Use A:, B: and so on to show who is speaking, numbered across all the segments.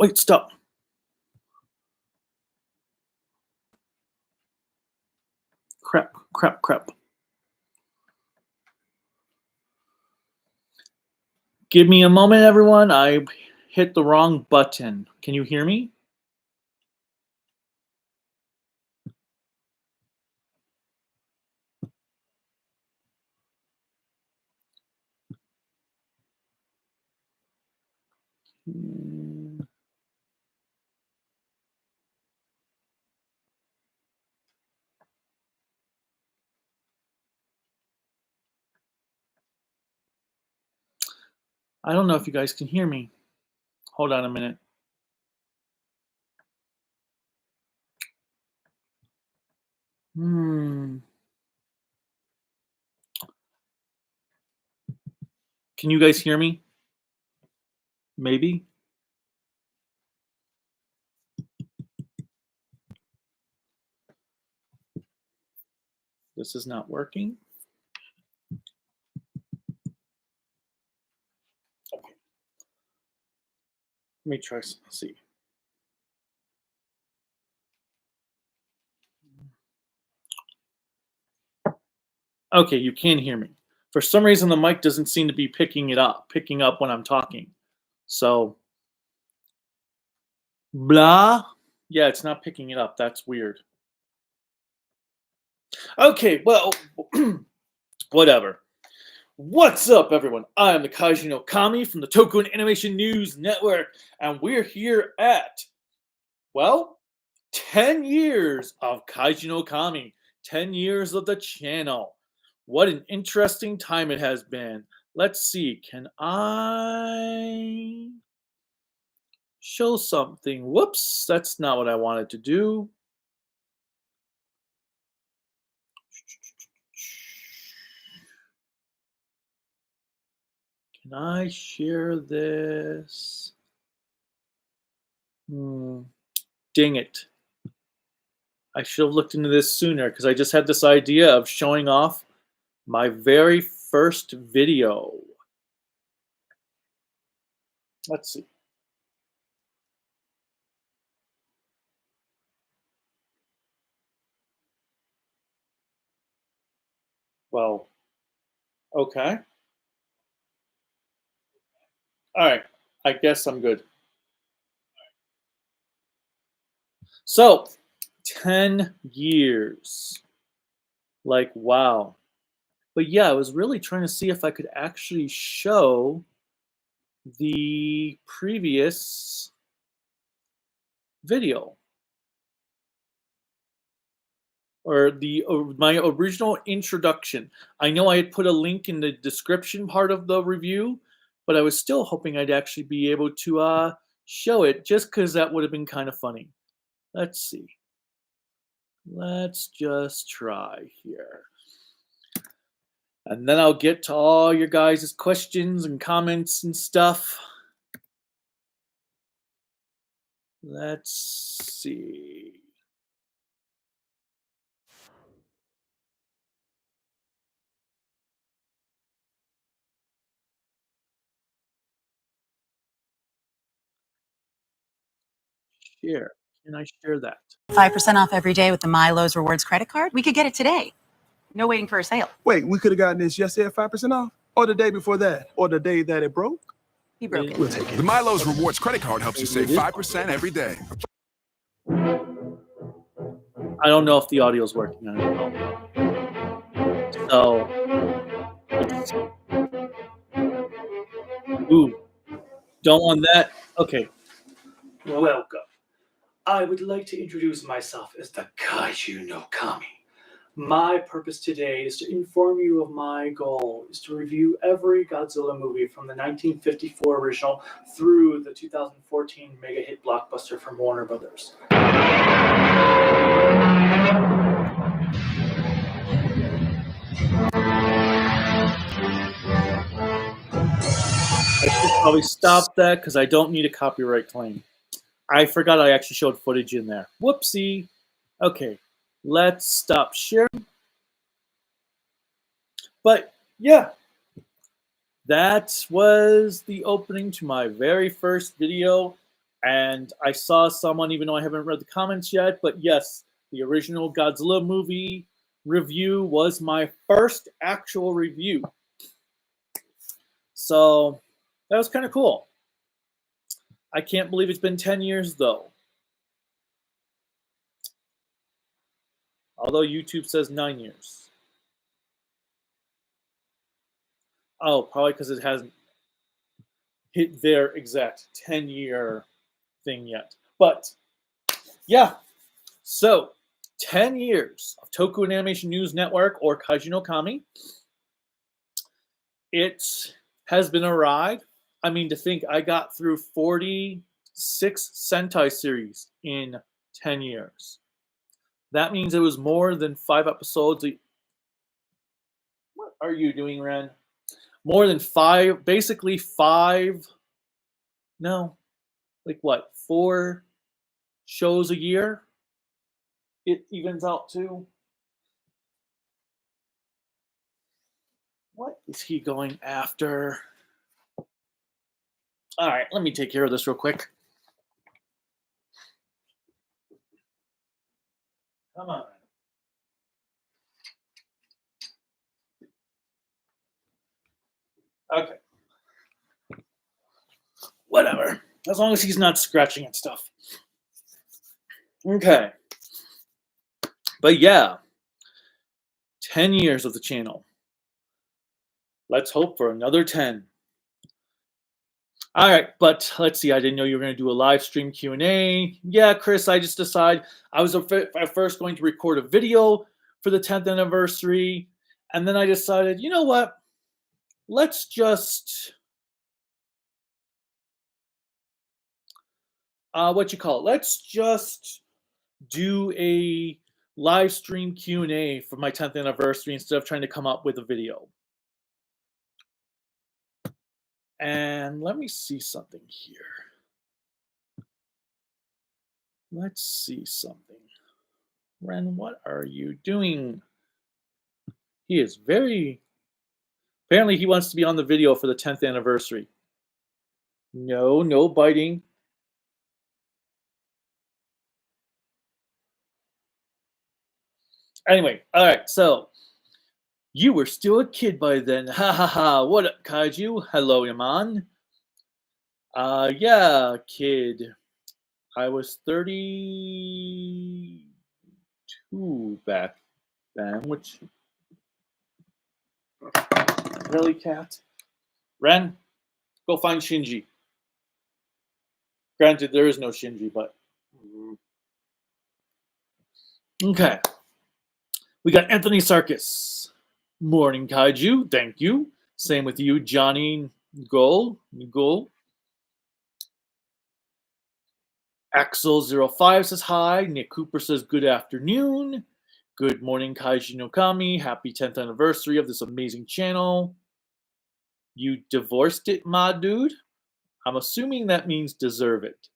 A: Wait, stop. Crap. Give me a moment, everyone. I hit the wrong button. Can you hear me? I don't know if you guys can hear me. Hold on a minute. Can you guys hear me? Maybe. This is not working. Okay. Let me try some, see. Okay, you can hear me. For some reason, the mic doesn't seem to be picking up when I'm talking. So, blah. Yeah, it's not picking it up. That's weird. Okay, well, whatever. What's up, everyone? I am the Kaiju no Kami from the Toku and Animation News Network, and we're here at, well, 10 years of Kaiju no Kami, 10 years of the channel. What an interesting time it has been. Let's see, can I show something? Whoops, that's not what I wanted to do. Can I share this? Dang it. I should have looked into this sooner because I just had this idea of showing off my very first video. Let's see. Well, okay. All right. I guess I'm good. So, 10 years. Like, wow. But yeah, I was really trying to see if I could actually show the previous video. Or my original introduction. I know I had put a link in the description part of the review, but I was still hoping I'd actually be able to show it just because that would have been kind of funny. Let's see. Let's just try here. And then I'll get to all your guys' questions and comments and stuff. Let's see. Share. Can I share that?
B: 5% off every day with the MyLowe's Rewards credit card? We could get it today. No waiting for a sale.
C: Wait, we could have gotten this yesterday at 5% off? Or the day before that? Or the day that it broke?
B: He broke it.
C: We'll take it.
D: The MyLowe's Rewards credit card helps you save 5% every day.
A: I don't know if the audio is working. I don't know. So, ooh, don't want that. Okay. Welcome. I would like to introduce myself as the Kaiju no Kami. My purpose today is to inform you of my goal is to review every Godzilla movie from the 1954 original through the 2014 mega hit blockbuster from Warner Brothers. I should probably stop that because I don't need a copyright claim. I forgot I actually showed footage in there. Whoopsie. Okay, let's stop sharing. But yeah, that was the opening to my very first video And I saw someone, even though I haven't read the comments yet, but yes, the original Godzilla movie review was my first actual review. So that was kind of cool. I can't believe it's been 10 years though. Although YouTube says 9 years. Oh, probably because it hasn't hit their exact 10-year thing yet. But yeah, so 10 years of Toku and Animation News Network, or Kaiju no Kami. It has been a ride. I mean, to think I got through 46 Sentai series in 10 years. That means it was more than 5 episodes. What are you doing, Ren? More than 5, basically 5, no, like what, 4 shows a year? It evens out to. What is he going after? All right, let me take care of this real quick. Come on. Okay. Whatever. As long as he's not scratching at stuff. Okay. But yeah, 10 years of the channel. Let's hope for another 10. All right, but let's see. I didn't know you were going to do a live stream Q&A. Yeah, Chris, I just decided I was at first going to record a video for the 10th anniversary. And then I decided, you know what? Let's just, let's just do a live stream Q&A for my 10th anniversary instead of trying to come up with a video. And let me see something here. Let's see something. Ren, what are you doing? He is very... Apparently he wants to be on the video for the 10th anniversary. No, no biting. Anyway, all right, so you were still a kid by then. Ha ha ha. What up, Kaiju? Hello, Yaman. Yeah, kid. I was 32 back then, which... Really, cat? Ren, go find Shinji. Granted, there is no Shinji, but... Okay. We got Anthony Sarkis. Morning, Kaiju. Thank you. Same with you, Johnny Goal. Axel05 says hi. Nick Cooper says good afternoon. Good morning, Kaiju no Kami. Happy 10th anniversary of this amazing channel. You divorced it, my dude? I'm assuming that means deserve it.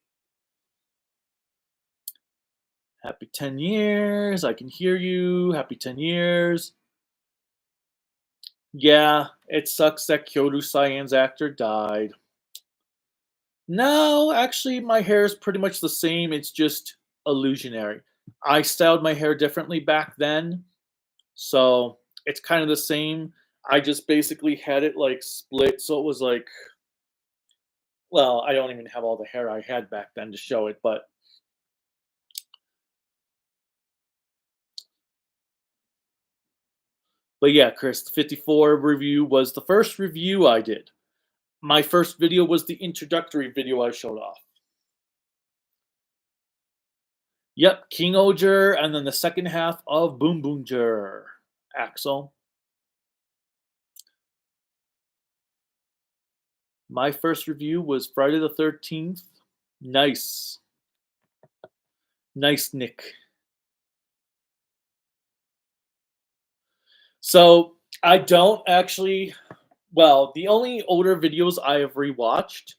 A: Happy 10 years. I can hear you. Happy 10 years. Yeah, it sucks that Kyoto Cyan's actor died. No, actually, my hair is pretty much the same. It's just illusionary. I styled my hair differently back then, so it's kind of the same. I just basically had it like split, so it was like, well, I don't even have all the hair I had back then to show it, but yeah, Chris, the 54 review was the first review I did. My first video was the introductory video I showed off. Yep, King Oger, and then the second half of Boom Boonger, Axel. My first review was Friday the 13th. Nice. Nice, Nick. So I don't actually, well, the only older videos I have rewatched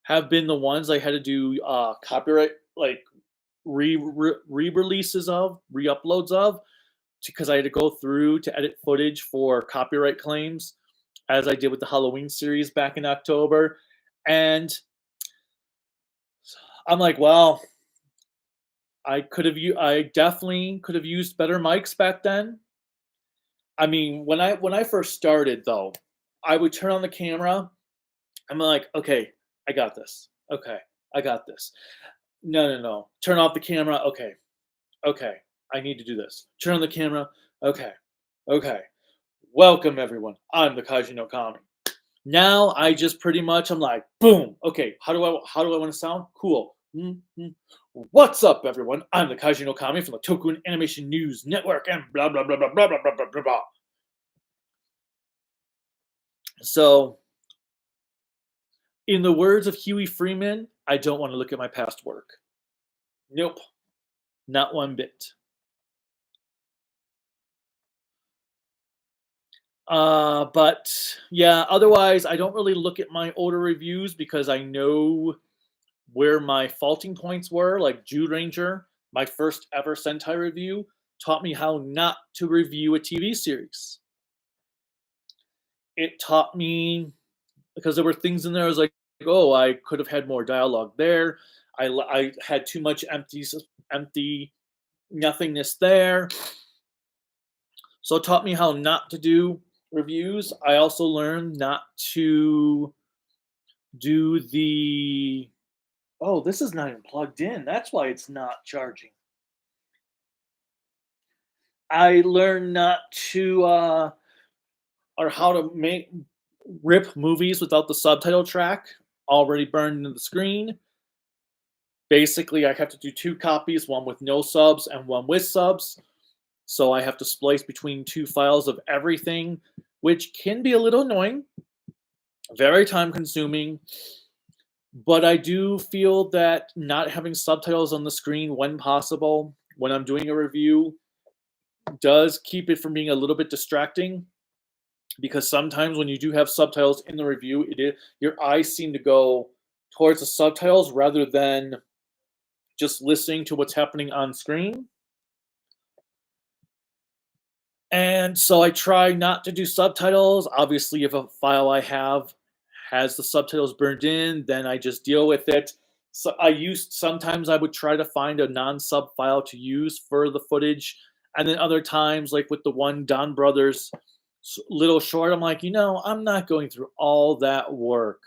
A: have been the ones I had to do copyright, like re-releases of, re-uploads of, because I had to go through to edit footage for copyright claims, as I did with the Halloween series back in October. And I'm like, well, I definitely could have used better mics back then. I mean, when I first started though, I would turn on the camera. I'm like, okay, I got this. Okay, I got this. No. Turn off the camera. Okay, I need to do this. Turn on the camera. Okay. Welcome everyone. I'm the Kaiju no Kami. Now I just pretty much I'm like, boom. Okay, how do I want to sound? Cool. What's up, everyone? I'm the Kaiju no Kami from the Toku and Animation News Network, and blah blah blah blah blah blah blah blah blah. So, in the words of Huey Freeman, I don't want to look at my past work. Nope, not one bit. But yeah, otherwise, I don't really look at my older reviews because I know where my faulting points were. Like Zyuranger, my first ever Sentai review, taught me how not to review a TV series. It taught me, because there were things in there I was like, oh, I could have had more dialogue there. I had too much empty nothingness there. So it taught me how not to do reviews. I also learned not to do the, oh, this is not even plugged in. That's why it's not charging. I learned not to, or how to rip movies without the subtitle track already burned into the screen. Basically, I have to do 2 copies, one with no subs and one with subs. So I have to splice between 2 files of everything, which can be a little annoying, very time consuming. But I do feel that not having subtitles on the screen when possible, when I'm doing a review, does keep it from being a little bit distracting. Because sometimes when you do have subtitles in the review, your eyes seem to go towards the subtitles rather than just listening to what's happening on screen. And so I try not to do subtitles. Obviously, if a file I have has the subtitles burned in, then I just deal with it. So sometimes I would try to find a non-sub file to use for the footage. And then other times, like with the one Don Brothers little short, I'm like, I'm not going through all that work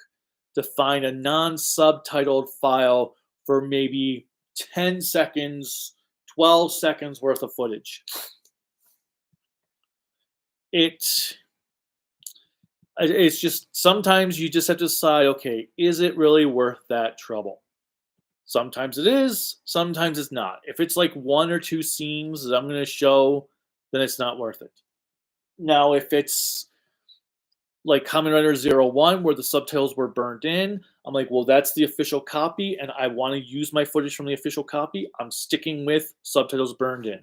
A: to find a non-subtitled file for maybe 10 seconds, 12 seconds worth of footage. It's just, sometimes you just have to decide, okay, is it really worth that trouble? Sometimes it is, sometimes it's not. If it's like 1 or 2 scenes that I'm going to show, then it's not worth it. Now, if it's like Kamen Rider 01, where the subtitles were burned in, I'm like, well, that's the official copy, and I want to use my footage from the official copy. I'm sticking with subtitles burned in.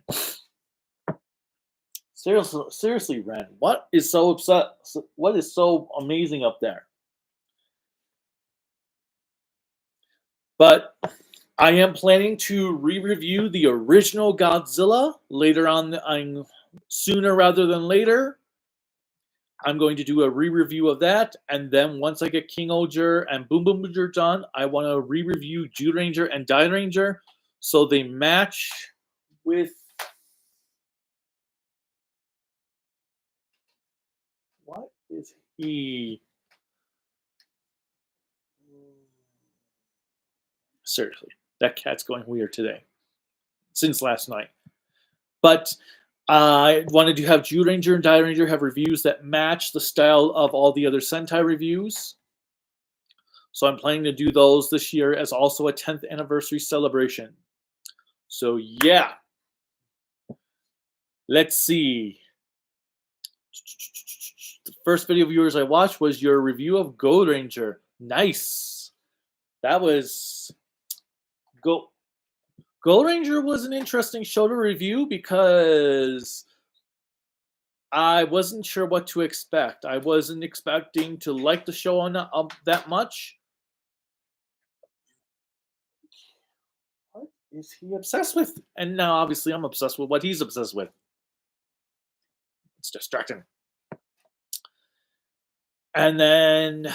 A: Seriously, Ren, what is so amazing up there? But I am planning to re-review the original Godzilla later on, sooner rather than later. I'm going to do a re-review of that, and then once I get King Oger and Boom Boom Booger done, I want to re-review Zyuranger and Dairanger so they match with... What is he? Seriously, that cat's going weird today. Since last night. But I wanted to have Zyuranger and Dairanger have reviews that match the style of all the other Sentai reviews. So I'm planning to do those this year as also a 10th anniversary celebration. So yeah. Let's see. The first video of yours I watched was your review of Godranger. Nice. That was... Godranger was an interesting show to review because I wasn't sure what to expect. I wasn't expecting to like the show that much. What is he obsessed with? And now, obviously, I'm obsessed with what he's obsessed with. It's distracting. And then,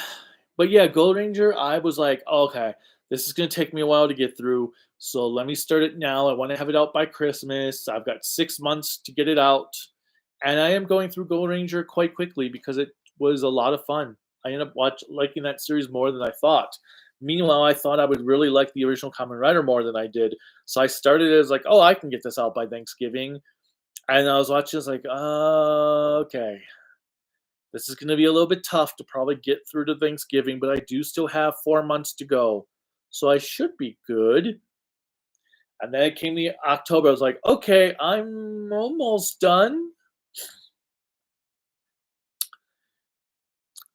A: but yeah, Godranger, I was like, okay, This is going to take me a while to get through, so let me start it now. I want to have it out by Christmas. I've got 6 months to get it out, and I am going through Gold Ranger quite quickly because it was a lot of fun. I ended up liking that series more than I thought. Meanwhile, I thought I would really like the original Kamen Rider more than I did, so I started as like, oh, I can get this out by Thanksgiving, and I was watching this like, okay. This is going to be a little bit tough to probably get through to Thanksgiving, but I do still have 4 months to go. So I should be good. And then it came to October. I was like, okay, I'm almost done.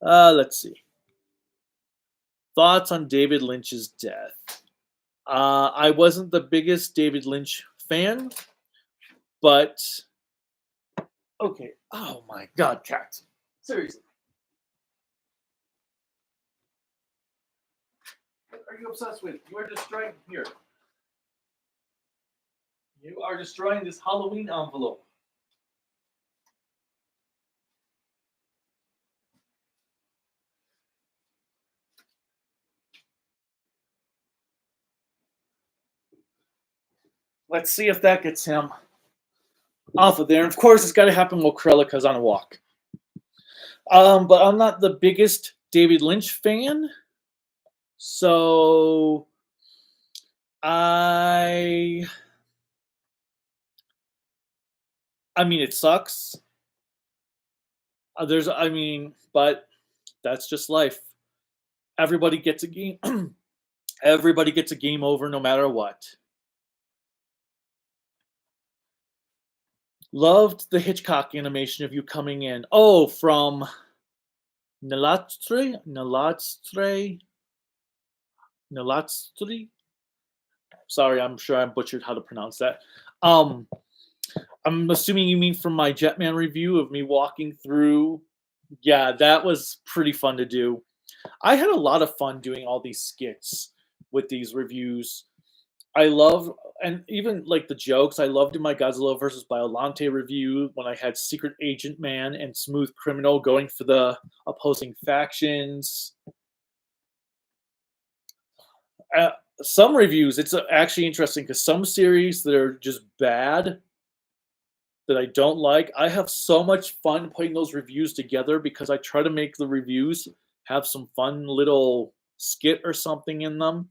A: Let's see. Thoughts on David Lynch's death. I wasn't the biggest David Lynch fan, but okay. Oh my God, cat. Seriously. What are you obsessed with? You are destroying here. You are destroying this Halloween envelope. Let's see if that gets him off of there. And of course, it's got to happen while Krelika's on a walk. But I'm not the biggest David Lynch fan, so I mean, it sucks. But that's just life. Everybody gets a game. Everybody gets a game over, no matter what. Loved the Hitchcock animation of you coming in. Oh, from Nalatstre. Sorry, I'm sure I butchered how to pronounce that. I'm assuming you mean from my Jetman review of me walking through. Yeah, that was pretty fun to do. I had a lot of fun doing all these skits with these reviews. I love, and even like the jokes, I loved in my Godzilla versus Biollante review when I had Secret Agent Man and Smooth Criminal going for the opposing factions. Some reviews, it's actually interesting because some series that are just bad that I don't like, I have so much fun putting those reviews together because I try to make the reviews have some fun little skit or something in them.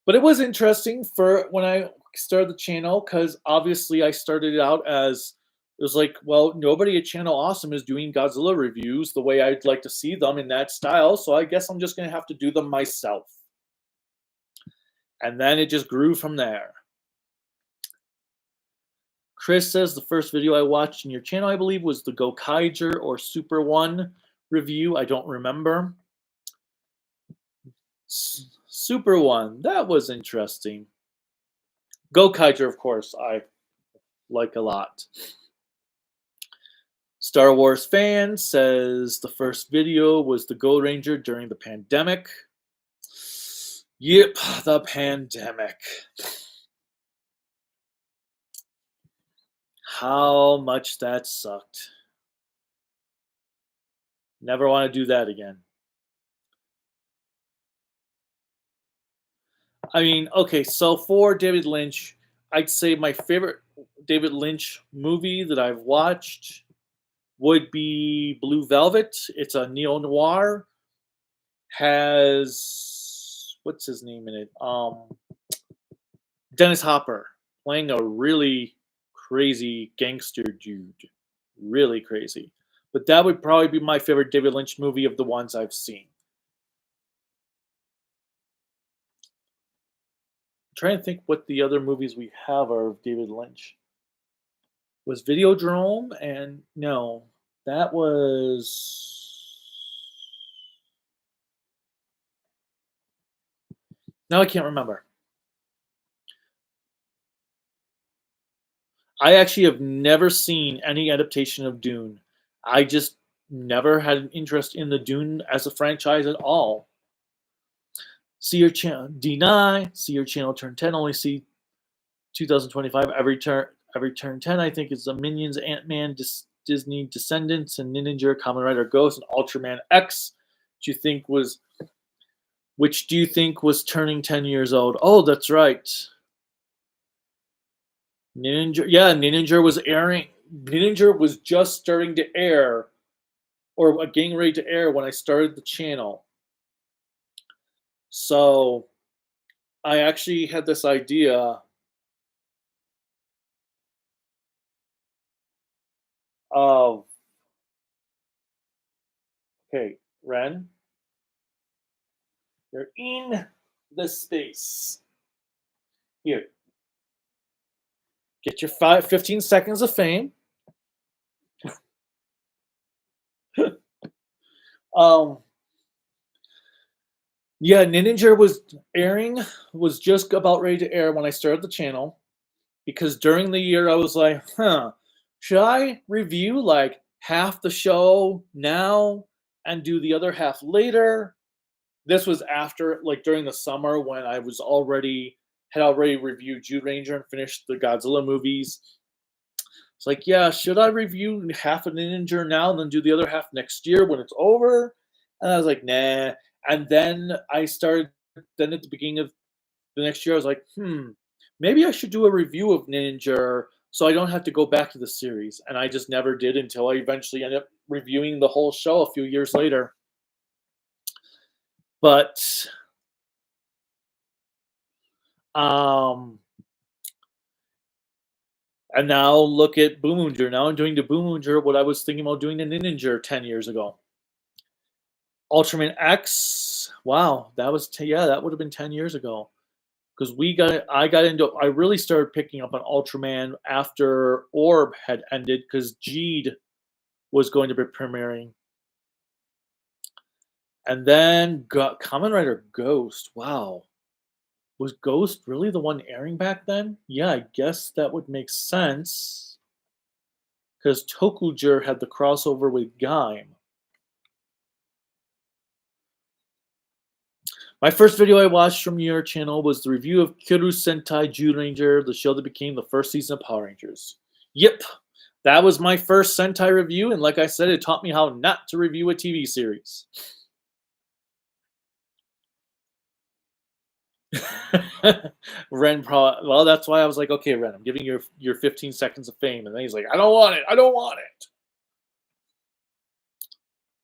A: But it was interesting for when I started the channel because obviously I started it out as, it was like, well, nobody at Channel Awesome is doing Godzilla reviews the way I'd like to see them in that style, so I guess I'm just going to have to do them myself. And then it just grew from there. Chris says the first video I watched in your channel, I believe, was the Go Kaiju or Super One review. I don't remember. Super One, that was interesting. Go Kaiju, of course, I like a lot. Star Wars fan says the first video was the Gold Ranger during the pandemic. Yep, the pandemic. How much that sucked. Never want to do that again. I mean, okay, so for David Lynch, I'd say my favorite David Lynch movie that I've watched would be Blue Velvet. It's a neo-noir. Has, what's his name in it? Dennis Hopper playing a really crazy gangster dude. Really crazy. But that would probably be my favorite David Lynch movie of the ones I've seen. I'm trying to think what the other movies we have are of David Lynch. Was Videodrome, and no, that was... No, I can't remember. I actually have never seen any adaptation of Dune. I just never had an interest in the Dune as a franchise at all. See your channel, D9, see your channel turn 10, only see 2025 every turn 10, I think, is the Minions, Ant-Man, Disney Descendants, and Ninja, Kamen Rider Ghost, and Ultraman X, which you think was Which do you think was turning 10 years old? Oh, that's right. Ninja, yeah, Ninja was airing. Ninja was just starting to air, or getting ready to air when I started the channel. So I actually had this idea of, okay, Ren, you're in the space. Here, get your 15 seconds of fame. um, yeah, Ninja was just about ready to air when I started the channel, because during the year I was like, should I review like half the show now and do the other half later? This was after, like, during the summer when I had already reviewed Jude Ranger and finished the Godzilla movies. It's like, yeah, should I review half of Ninja now and then do the other half next year when it's over? And I was like, nah. And then then at the beginning of the next year, I was like, maybe I should do a review of Ninja so I don't have to go back to the series. And I just never did until I eventually ended up reviewing the whole show a few years later. But and now look at Boomonger. Now I'm doing the Boomonger what I was thinking about doing the Ninja 10 years ago. Ultraman X. Wow, that was that would have been 10 years ago. Because I really started picking up on Ultraman after Orb had ended, because Jeed was going to be premiering. And then Kamen Rider Ghost. Wow. Was Ghost really the one airing back then? Yeah, I guess that would make sense. Because Tokuger had the crossover with Gaim. My first video I watched from your channel was the review of Kyoru Sentai Jude Ranger, the show that became the first season of Power Rangers. Yep, that was my first Sentai review, and like I said, it taught me how not to review a TV series. Ren, well, that's why I was like, okay, Ren, I'm giving you your 15 seconds of fame. And then he's like, I don't want it. I don't want it.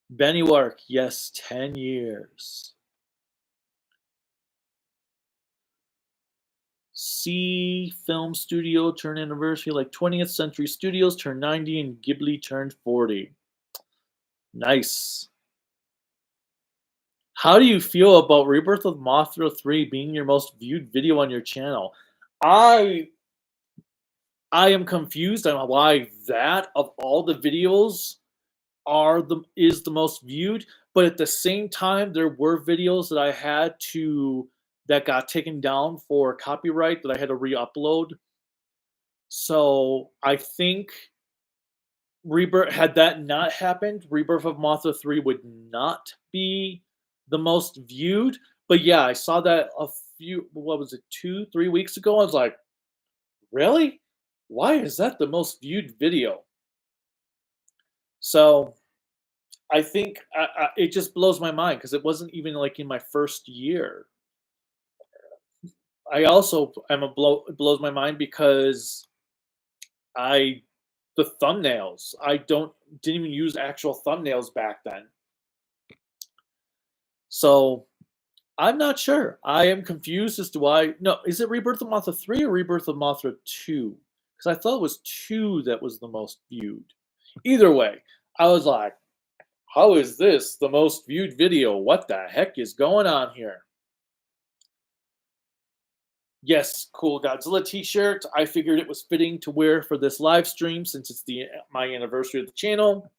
A: Benny Wark, yes, 10 years. C Film Studio turned anniversary, like 20th Century Studios turned 90 and Ghibli turned 40. Nice. How do you feel about Rebirth of Mothra 3 being your most viewed video on your channel? I am confused on why that, of all the videos, is the most viewed, but at the same time there were videos that I had that got taken down for copyright that I had to re-upload. So I think had that not happened, Rebirth of Mothra 3 would not be the most viewed. But yeah, I saw that what was it, 2-3 weeks ago. I was like, really? Why is that the most viewed video? So I think it just blows my mind, because it wasn't even like in my first year. I also it blows my mind because the thumbnails, didn't even use actual thumbnails back then. So I'm not sure. I am confused as to why. No, is it Rebirth of Mothra 3 or Rebirth of Mothra 2? Because I thought it was 2 that was the most viewed. Either way, I was like, how is this the most viewed video? What the heck is going on here? Yes, cool Godzilla t-shirt. I figured it was fitting to wear for this live stream since it's my anniversary of the channel.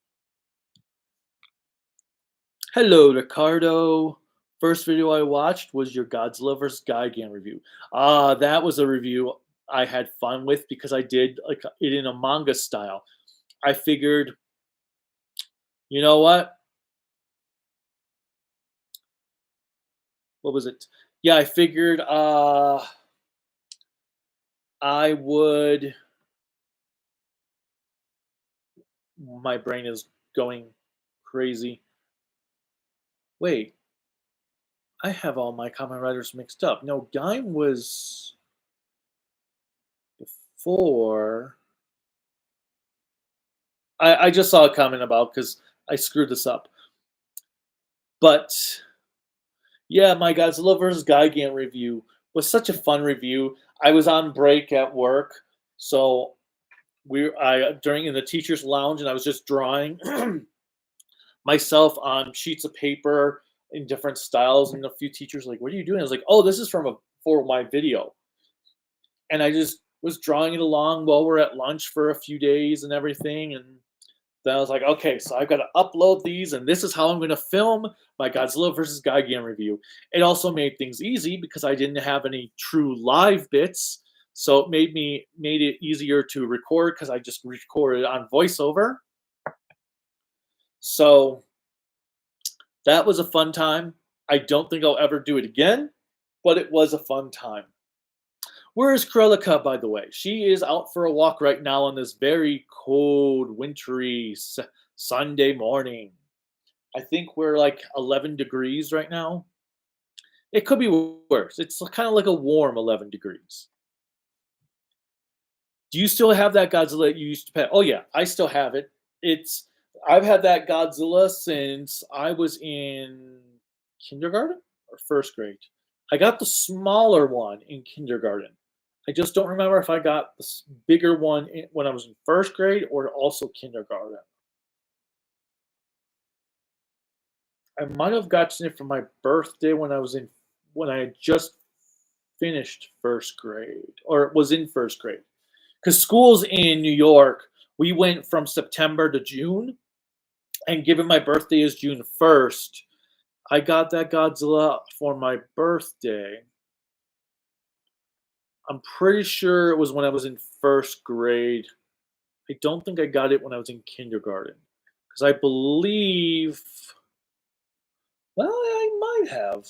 A: Hello, Ricardo. First video I watched was your Godzilla vs. Gigan review. That was a review I had fun with because I did like it in a manga style. I figured, you know what? What was it? Yeah, I figured I would. My brain is going crazy. Wait. I have all my Kamen Riders mixed up. No, Gaim was before. I just saw a comment about because I screwed this up. But yeah, my Godzilla vs. Gigan review was such a fun review. I was on break at work, so during in the teacher's lounge, and I was just drawing myself on sheets of paper in different styles. And a few teachers were like, "What are you doing?" I was like, "Oh, this is for my video." And I just was drawing it along while we're at lunch for a few days and everything. And then I was like, okay, so I've got to upload these, and this is how I'm going to film my Godzilla vs. Gigan review. It also made things easy because I didn't have any true live bits, so it made it easier to record because I just recorded on voiceover. So that was a fun time. I don't think I'll ever do it again, but it was a fun time. Where is Krelika, by the way? She is out for a walk right now on this very cold, wintry Sunday morning. I think we're like 11 degrees right now. It could be worse. It's kind of like a warm 11 degrees. Do you still have that Godzilla you used to pet? Oh yeah, I still have it. I've had that Godzilla since I was in kindergarten or first grade. I got the smaller one in kindergarten. I just don't remember if I got the bigger one when I was in first grade or also kindergarten. I might have gotten it for my birthday when I had just finished first grade or was in first grade. Because schools in New York, we went from September to June, and given my birthday is June 1st, I got that Godzilla for my birthday. I'm pretty sure it was when I was in first grade. I don't think I got it when I was in kindergarten. Because I believe... Well, I might have.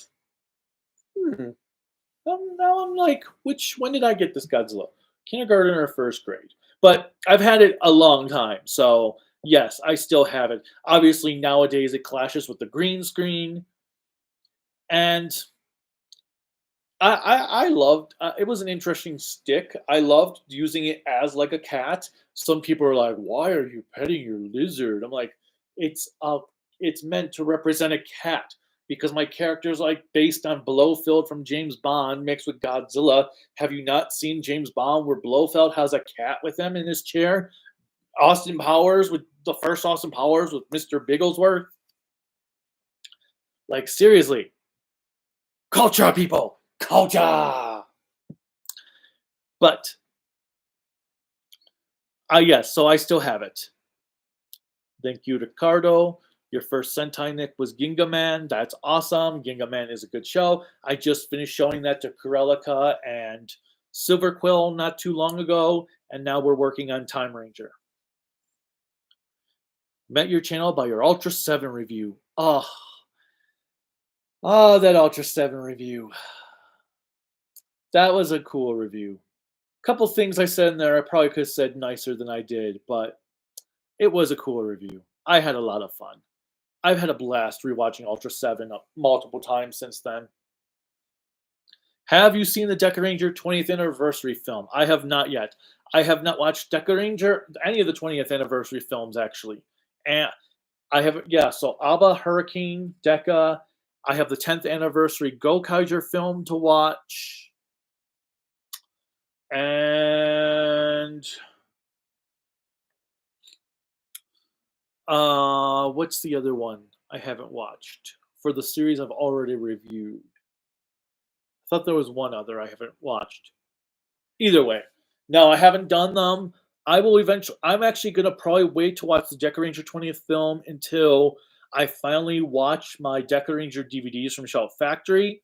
A: Now I'm like, when did I get this Godzilla? Kindergarten or first grade? But I've had it a long time, so yes, I still have it. Obviously, nowadays it clashes with the green screen. And I loved it was an interesting stick. I loved using it as like a cat. Some people are like, "Why are you petting your lizard?" I'm like, it's meant to represent a cat because my character is like based on Blofeld from James Bond mixed with Godzilla. Have you not seen James Bond where Blofeld has a cat with him in his chair? Austin Powers with the first Austin Powers with Mr. Bigglesworth. Like seriously, culture, people. Culture. But yes, so I still have it. Thank you, Ricardo. Your first Sentai Nick was Ginga Man. That's awesome. Ginga Man is a good show. I just finished showing that to Corellica and Silver Quill not too long ago, and now we're working on Time Ranger. Met your channel by your Ultra 7 review. Oh, that Ultra 7 review. That was a cool review. Couple things I said in there I probably could have said nicer than I did, but it was a cool review. I had a lot of fun. I've had a blast rewatching Ultra 7 multiple times since then. Have you seen the Deca Ranger 20th anniversary film? I have not yet. I have not watched Deca Ranger, any of the 20th anniversary films actually. And I have, yeah, so Abba, Hurricane, Deca. I have the 10th anniversary Gokaiger film to watch. And what's the other one I haven't watched for the series I've already reviewed? I thought there was one other I haven't watched. Either way, no, I haven't done them. I will eventually. I'm actually gonna probably wait to watch the Deca Ranger 20th film until I finally watch my Deca Ranger DVDs from Shout Factory,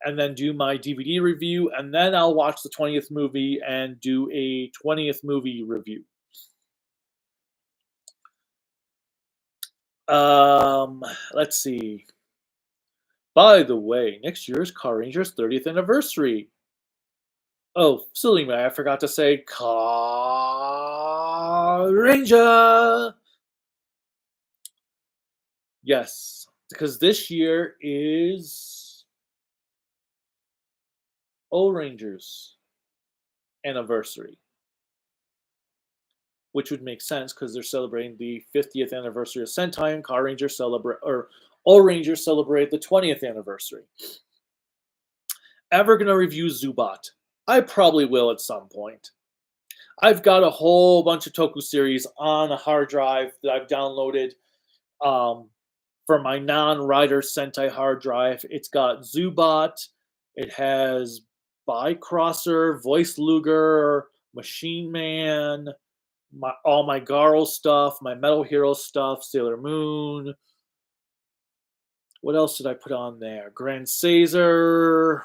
A: and then do my DVD review, and then I'll watch the 20th movie and do a 20th movie review. Let's see. By the way, next year is Car Ranger's 30th anniversary. Oh, silly me, I forgot to say Car Ranger! Yes, because this year is O-Rangers anniversary, which would make sense because they're celebrating the 50th anniversary of Sentai, and O-Rangers celebrate the 20th anniversary. Ever gonna review Zubat? I probably will at some point. I've got a whole bunch of Toku series on a hard drive that I've downloaded for my non-Rider Sentai hard drive. It's got Zubat, it has Bycrosser, Voice Luger, Machine Man, all my Garo stuff, my Metal Hero stuff, Sailor Moon. What else did I put on there? Grand Caesar,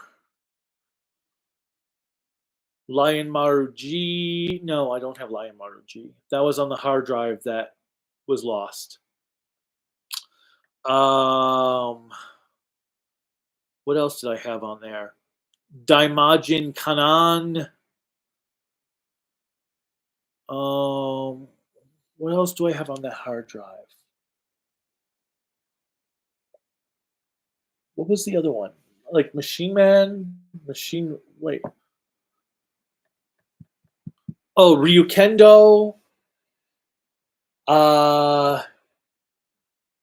A: Lion Maru G. No, I don't have Lion Maru G. That was on the hard drive that was lost. What else did I have on there? Daimajin Kanan. What else do I have on that hard drive? What was the other one? Like Machine Man? Wait. Oh, Ryukendo.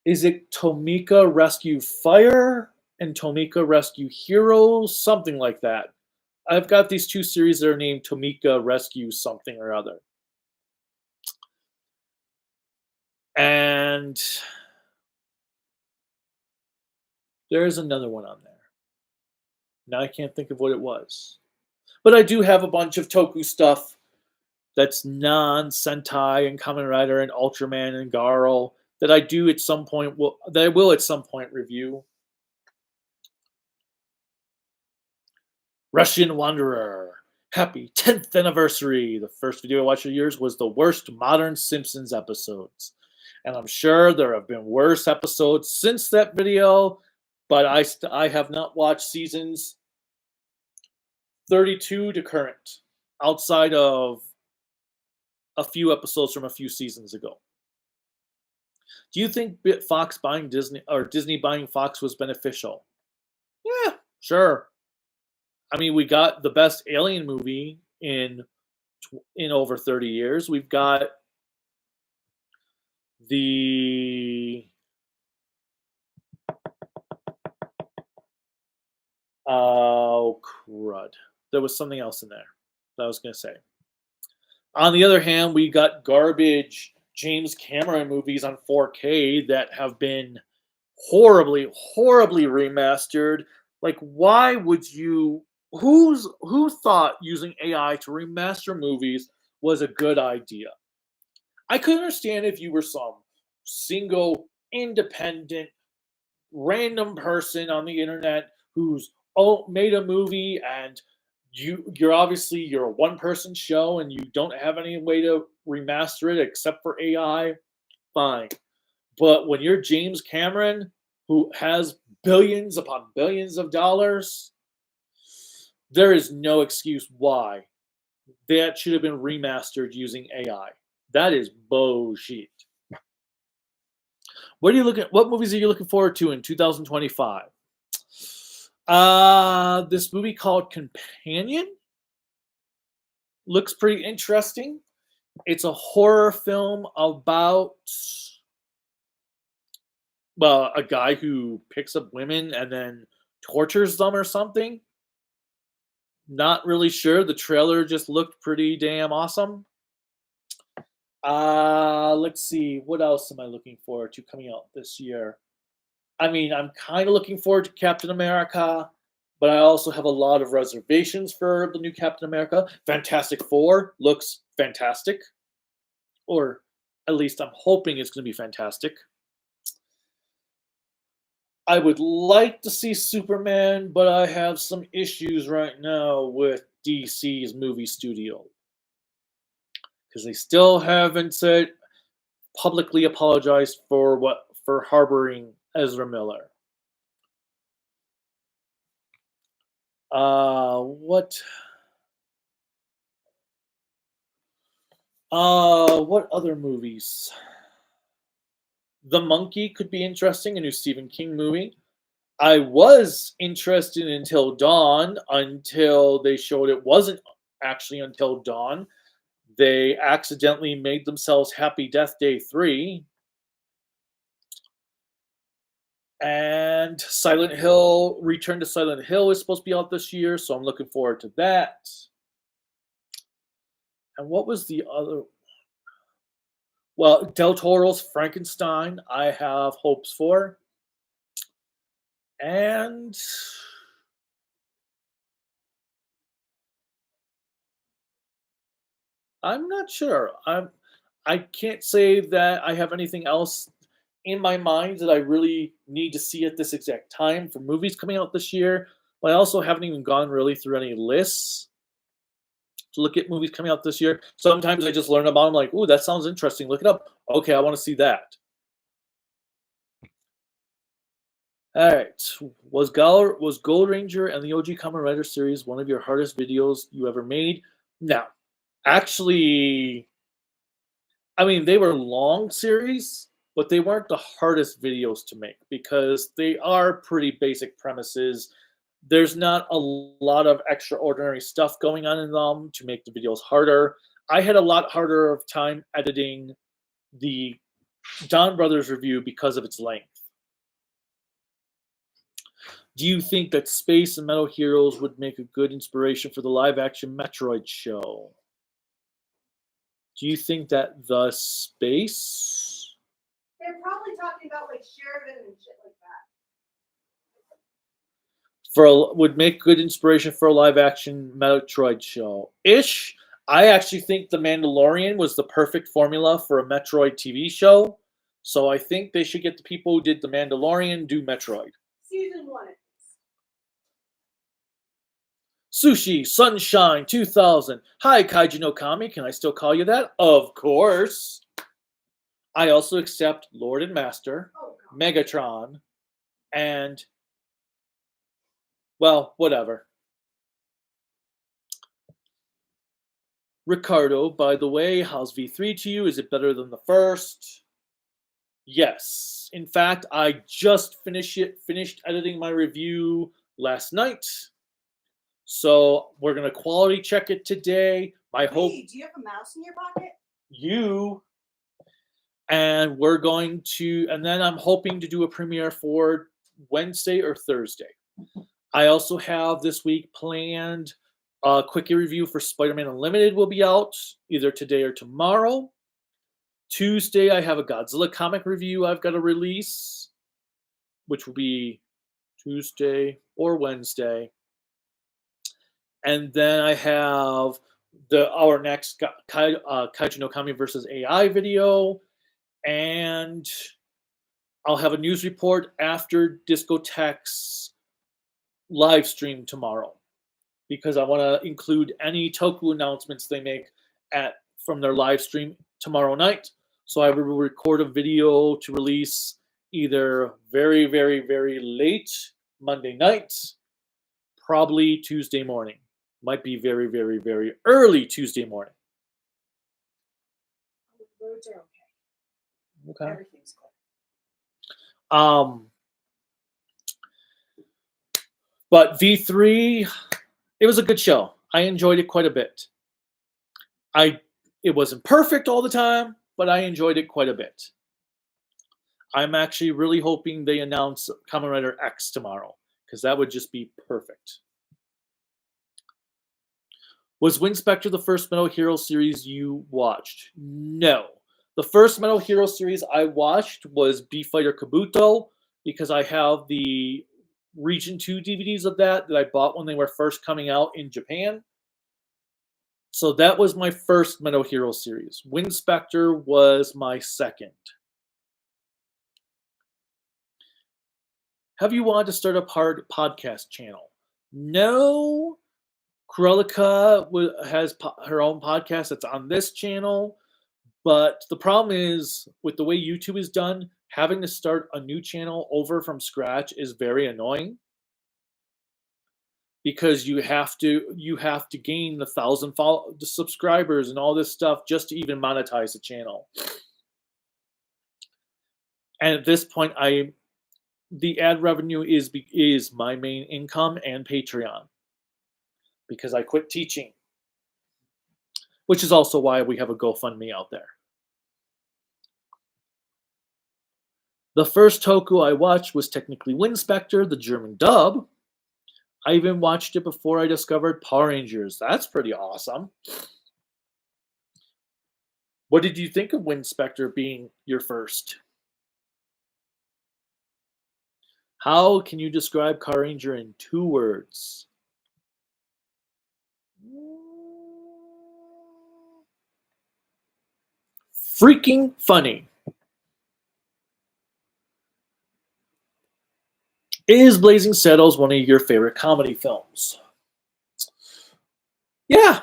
A: Is it Tomika Rescue Fire and Tomika Rescue Heroes? Something like that. I've got these two series that are named Tomika Rescue something or other. And there's another one on there. Now I can't think of what it was. But I do have a bunch of Toku stuff that's non-Sentai and Kamen Rider and Ultraman and Garo that I do at some point, that I will at some point review. Russian Wanderer. Happy 10th anniversary. The first video I watched of yours was the worst modern Simpsons episodes. And I'm sure there have been worse episodes since that video, but I have not watched seasons 32 to current, outside of a few episodes from a few seasons ago. Do you think Fox buying Disney or Disney buying Fox was beneficial? Yeah, sure. I mean, we got the best Alien movie in over 30 years. We've got the oh crud. There was something else in there that I was going to say. On the other hand, we got garbage James Cameron movies on 4K that have been horribly, horribly remastered. Like, why would you? Who thought using AI to remaster movies was a good idea? I could understand if you were some single, independent, random person on the internet who's made a movie and you're obviously a one-person show and you don't have any way to remaster it except for AI, fine. But when you're James Cameron, who has billions upon billions of dollars, there is no excuse why that should have been remastered using AI. That is bullshit. What movies are you looking forward to in 2025? This movie called Companion looks pretty interesting. It's a horror film about, well, a guy who picks up women and then tortures them or something. Not really sure. The trailer just looked pretty damn awesome. Let's see. What else am I looking forward to coming out this year? I mean, I'm kind of looking forward to Captain America, but I also have a lot of reservations for the new Captain America. Fantastic Four looks fantastic. Or at least I'm hoping it's going to be fantastic. I would like to see Superman, but I have some issues right now with DC's movie studio. Because they still haven't publicly apologized for harboring Ezra Miller. What other movies? The Monkey could be interesting, a new Stephen King movie. I was interested in Until Dawn until they showed it wasn't actually Until Dawn. They accidentally made themselves Happy Death Day 3. And Silent Hill, Return to Silent Hill is supposed to be out this year, so I'm looking forward to that. And what was the other? Well, Del Toro's Frankenstein, I have hopes for. And I'm not sure. I can't say that I have anything else in my mind that I really need to see at this exact time for movies coming out this year. But I also haven't even gone really through any lists to look at movies coming out this year. Sometimes I just learn about them like, ooh, that sounds interesting. Look it up. Okay, I want to see that. All right. Was Gold Ranger and the OG Kamen Rider series one of your hardest videos you ever made? No. Actually, I mean, they were long series, but they weren't the hardest videos to make because they are pretty basic premises. There's not a lot of extraordinary stuff going on in them to make the videos harder. I had a lot harder of time editing the Don Brothers review because of its length. Do you think that Space and Metal Heroes would make a good inspiration for the live-action Metroid show? Do you think that the Space?
E: They're probably talking about like Sheridan and shit like that.
A: Would make good inspiration for a live-action Metroid show. Ish. I actually think The Mandalorian was the perfect formula for a Metroid TV show. So I think they should get the people who did The Mandalorian do Metroid.
E: Season 1.
A: Sushi Sunshine 2000. Hi, Kaiju no Kami. Can I still call you that? Of course. I also accept Lord and Master, Megatron, and, well, whatever. Ricardo, by the way, how's V3 to you? Is it better than the first? Yes. In fact, I just finished editing my review last night. So we're going to quality check it today. My hope.
E: Hey, do you have a mouse in your pocket?
A: And we're going to, and then I'm hoping to do a premiere for Wednesday or Thursday. I also have this week planned a quickie review for Spider-Man Unlimited will be out either today or tomorrow. Tuesday, I have a Godzilla comic review I've got to release, which will be Tuesday or Wednesday. And then I have our next Kaiju no Kami versus AI video. And I'll have a news report after Discotheque's live stream tomorrow. Because I want to include any Toku announcements they make from their live stream tomorrow night. So I will record a video to release either very, very, very late Monday night, probably Tuesday morning. Might be very, very, very early Tuesday morning.
E: The roads are okay.
A: Okay.
E: Everything's clear.
A: But V3, it was a good show. I enjoyed it quite a bit. It wasn't perfect all the time, but I enjoyed it quite a bit. I'm actually really hoping they announce Kamen Rider X tomorrow, because that would just be perfect. Was Winspector the first Metal Hero series you watched? No. The first Metal Hero series I watched was B-Fighter Kabuto, because I have the Region 2 DVDs of that I bought when they were first coming out in Japan. So that was my first Metal Hero series. Winspector was my second. Have you wanted to start a podcast channel? No. Krelika has her own podcast that's on this channel. But the problem is, with the way YouTube is done, having to start a new channel over from scratch is very annoying. Because you have to gain the 1,000 subscribers and all this stuff just to even monetize the channel. And at this point, the ad revenue is my main income and Patreon because I quit teaching, which is also why we have a GoFundMe out there. The first Toku I watched was technically Winspector, the German dub. I even watched it before I discovered Power Rangers. That's pretty awesome. What did you think of Winspector being your first? How can you describe Power Ranger in 2 words? Freaking funny. Is Blazing Saddles one of your favorite comedy films? Yeah,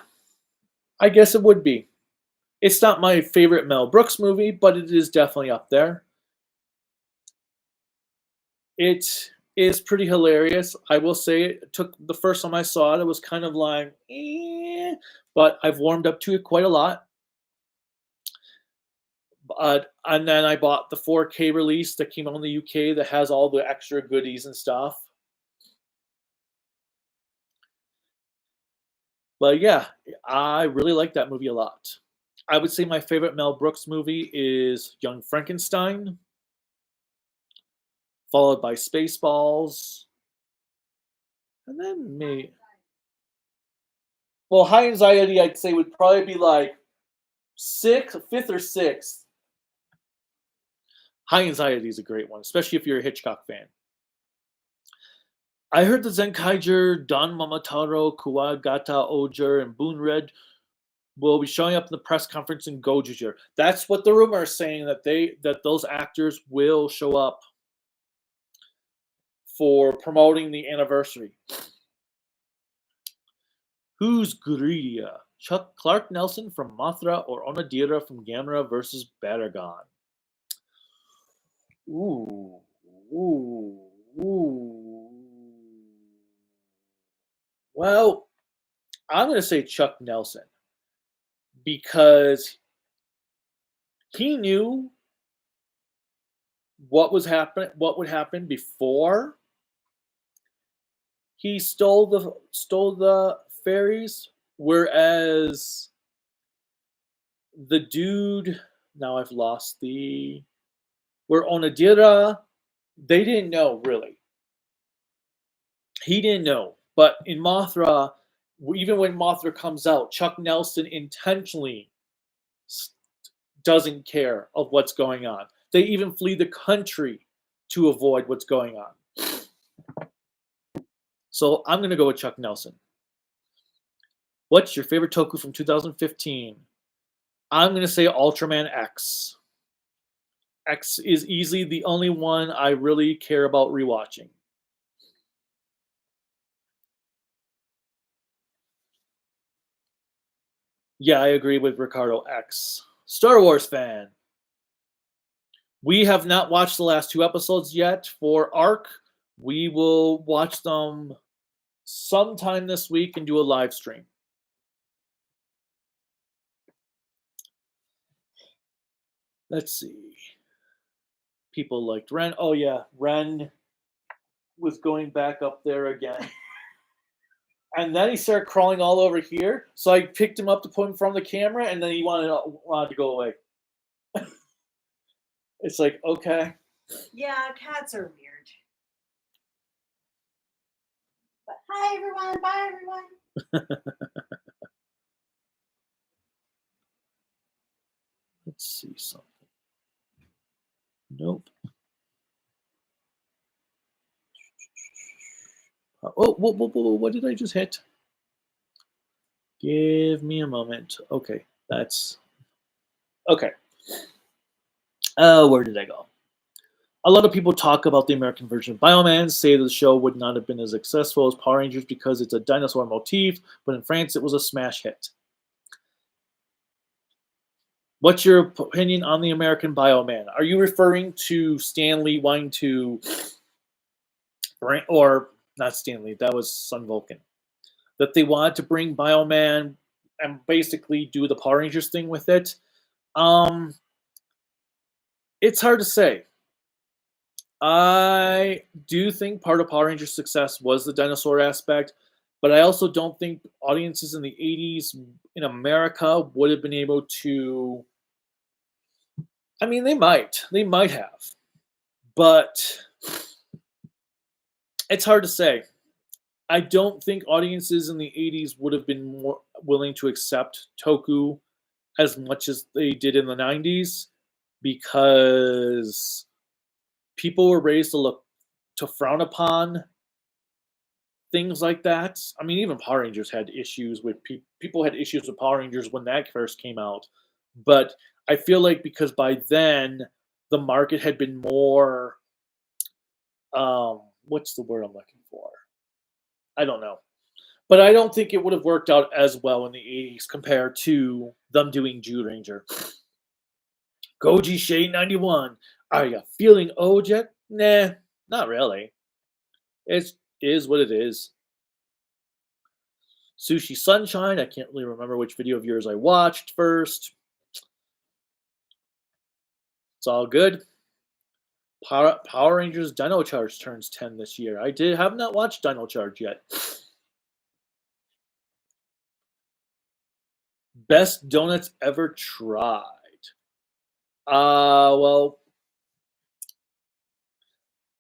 A: I guess it would be. It's not my favorite Mel Brooks movie, but it is definitely up there. It is pretty hilarious. I will say it took the first time I saw it, it was kind of like, but I've warmed up to it quite a lot. And then I bought the 4K release that came out in the UK that has all the extra goodies and stuff. But yeah, I really like that movie a lot. I would say my favorite Mel Brooks movie is Young Frankenstein, followed by Spaceballs, and then me. Well, High Anxiety, I'd say, would probably be like 5th or 6th. High Anxiety is a great one, especially if you're a Hitchcock fan. I heard the Zenkaiger, Don Momotaro, Kuwagata Oger, and Boonred will be showing up in the press conference in Gojuger. That's what the rumor is saying, that those actors will show up for promoting the anniversary. Who's greedier? Clark Nelson from Mothra or Onodera from Gamera versus Baragon? Ooh. Well, I'm going to say Chuck Nelson because he knew what would happen before he stole the fairies, whereas the dude, now I've lost where Onodera, they didn't know really. He didn't know. But in Mothra, even when Mothra comes out, Chuck Nelson intentionally doesn't care of what's going on. They even flee the country to avoid what's going on. So I'm going to go with Chuck Nelson. What's your favorite Toku from 2015? I'm going to say Ultraman X. X is easily the only one I really care about rewatching. Yeah, I agree with Ricardo X. Star Wars fan. We have not watched the last 2 episodes yet for ARC. We will watch them sometime this week and do a live stream. Let's see. People liked Ren. Oh yeah, Ren was going back up there again. And then he started crawling all over here. So I picked him up to put him from the camera, and then he wanted to go away. It's like, okay.
E: Yeah, cats are weird. But hi everyone, bye everyone.
A: Let's see something. Nope. Oh, whoa, what did I just hit? Give me a moment. Okay, that's... Okay. Where did I go? A lot of people talk about the American version of Bioman, say the show would not have been as successful as Power Rangers because it's a dinosaur motif, but in France it was a smash hit. What's your opinion on the American Bioman? Are you referring to Stanley wanting to... Or not Stanley, that was Sun Vulcan. That they wanted to bring Bioman and basically do the Power Rangers thing with it? It's hard to say. I do think part of Power Rangers' success was the dinosaur aspect, but I also don't think audiences in the 80s in America would have been able to. I mean, they might have, but it's hard to say. I don't think audiences in the 80s would have been more willing to accept Toku as much as they did in the 90s because people were raised to frown upon things like that. I mean, even Power Rangers had issues with people had issues with Power Rangers when that first came out. But I feel like because by then the market had been more what's the word I'm looking for? I don't know. But I don't think it would have worked out as well in the 80s compared to them doing Jew Ranger. Goji Shade 91. Are you feeling old yet? Nah, not really. It is what it is. Sushi Sunshine. I can't really remember which video of yours I watched first. It's all good. Power Rangers Dino Charge turns 10 this year. I have not watched Dino Charge yet. Best donuts ever tried. Well,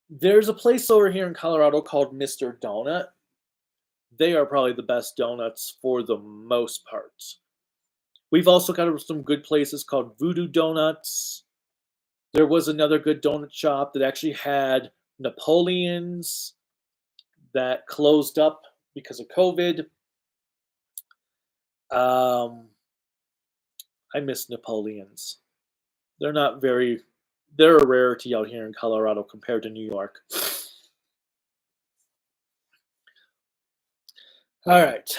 A: there's a place over here in Colorado called Mr. Donut. They are probably the best donuts for the most part. We've also got some good places called Voodoo Donuts. There was another good donut shop that actually had Napoleons that closed up because of COVID. I miss Napoleons. They're a rarity out here in Colorado compared to New York. All right.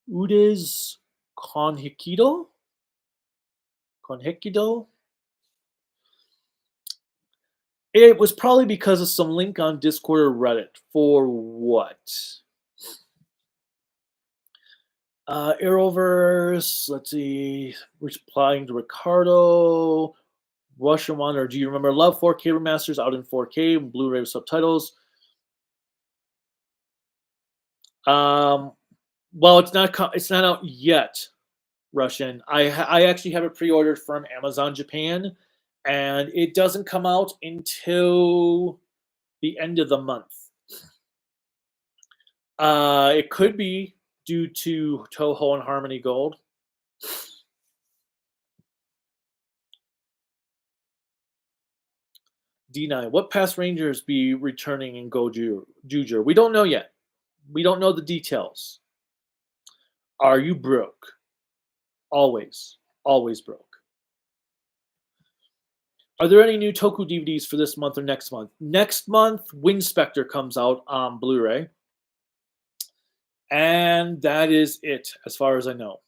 A: Udes Konhikido? It was probably because of some link on Discord or Reddit. For what? Arrowverse, let's see. Replying to Ricardo. Russian one, or do you remember Love 4K remasters out in 4K, Blu-ray with subtitles? Well, it's not out yet. Russian. I actually have it pre-ordered from Amazon Japan, and it doesn't come out until the end of the month. It could be due to Toho and Harmony Gold. D9. What past Rangers be returning in Juju? We don't know yet. We don't know the details. Are you broke? Always broke. Are there any new Toku DVDs for this month or next month? Next month, Windspector comes out on Blu-ray. And that is it, as far as I know.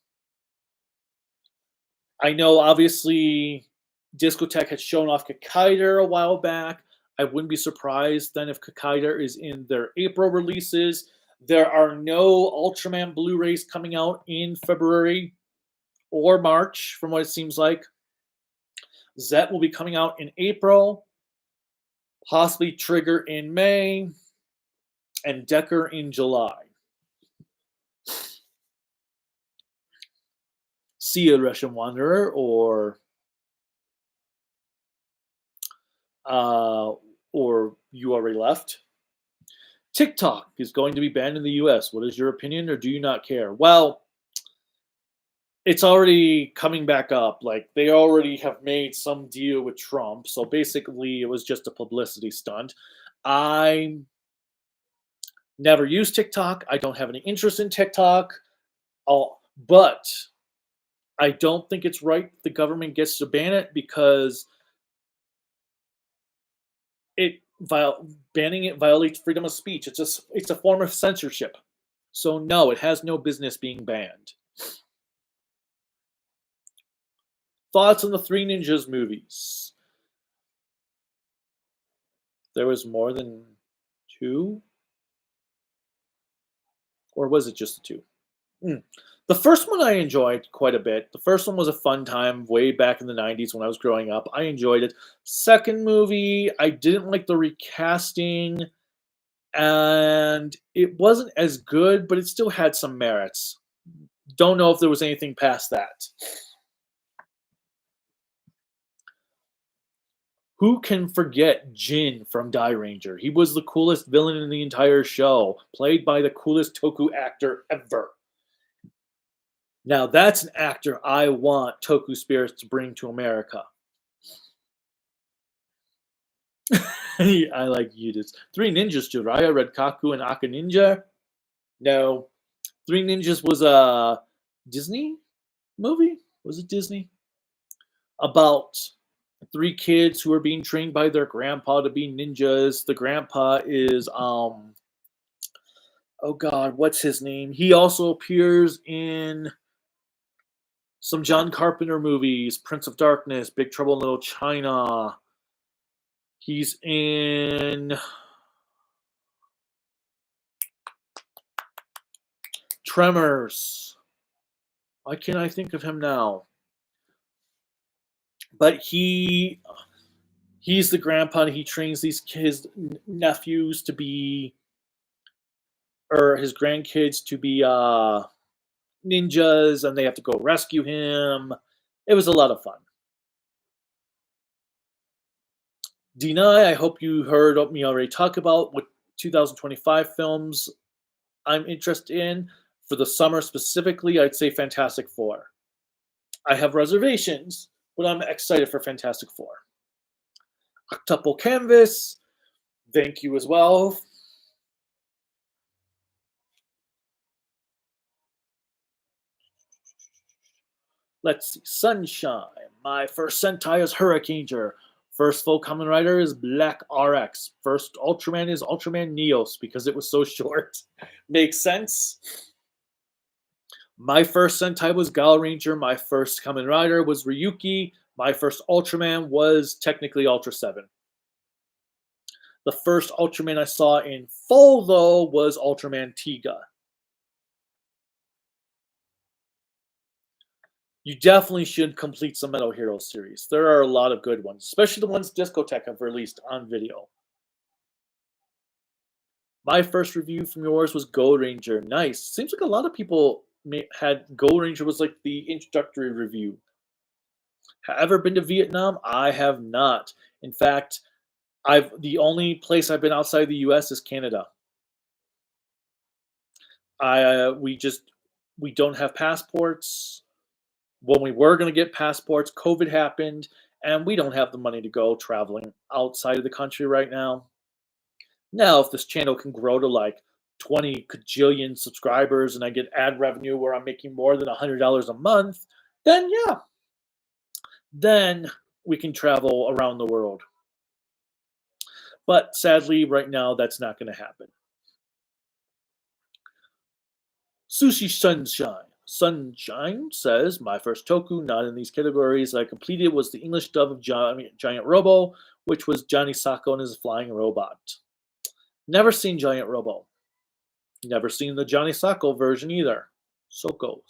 A: I know, obviously, Discotech had shown off Kakaider a while back. I wouldn't be surprised then if Kakaider is in their April releases. There are no Ultraman Blu-rays coming out in February or March, from what it seems like. Zet will be coming out in April, possibly Trigger in May, and Decker in July. See you, Russian Wanderer, or you already left. TikTok is going to be banned in the US. What is your opinion, or do you not care? Well, it's already coming back up. Like, they already have made some deal with Trump. So basically, it was just a publicity stunt. I never used TikTok. I don't have any interest in TikTok. But I don't think it's right the government gets to ban it because banning it violates freedom of speech. It's a form of censorship. So no, it has no business being banned. Thoughts on the Three Ninjas movies? There was more than two? Or was it just the two? The first one I enjoyed quite a bit. The first one was a fun time way back in the 90s when I was growing up. I enjoyed it. Second movie, I didn't like the recasting, and it wasn't as good, but it still had some merits. Don't know if there was anything past that. Who can forget Jin from Die Ranger? He was the coolest villain in the entire show, played by the coolest Toku actor ever. Now that's an actor I want Toku Spirits to bring to America. I like Yudis. Three Ninjas, Jiraiya, Red Kaku, and Aka Ninja. No. Three Ninjas was a Disney movie? Was it Disney? About three kids who are being trained by their grandpa to be ninjas. The grandpa is oh god, what's his name? He also appears in some John Carpenter movies, Prince of Darkness, Big Trouble in Little China. He's in Tremors. Why can't I think of him now? But he's the grandpa, and he trains his nephews to be, or his grandkids to be ninjas, and they have to go rescue him. It was a lot of fun. Deny, I hope you heard me already talk about what 2025 films I'm interested in. For the summer specifically, I'd say Fantastic Four. I have reservations, but I'm excited for Fantastic Four. Octuple Canvas, thank you as well. Let's see. Sunshine. My first Sentai is Hurricaneer. First full Kamen Rider is Black RX. First Ultraman is Ultraman Neos because it was so short. Makes sense. My first Sentai was Gal Ranger. My first Kamen Rider was Ryuki. My first Ultraman was technically Ultra 7. The first Ultraman I saw in full, though, was Ultraman Tiga. You definitely should complete some Metal Hero series. There are a lot of good ones, especially the ones Discotech have released on video. My first review from yours was Go Ranger. Nice. Seems like a lot of people had Go Ranger was like the introductory review. Have I ever been to Vietnam? I have not. In fact, the only place I've been outside the U.S. is Canada. We don't have passports. When we were going to get passports, COVID happened, and we don't have the money to go traveling outside of the country right now. Now, if this channel can grow to like 20 kajillion subscribers and I get ad revenue where I'm making more than $100 a month, then yeah. Then we can travel around the world. But sadly, right now, that's not going to happen. Sushi Sunshine. Sunshine says, my first Toku, not in these categories, I completed was the English dub of Giant Robo, which was Johnny Sacco and his flying robot. Never seen Giant Robo. Never seen the Johnny Sacco version either. Soko.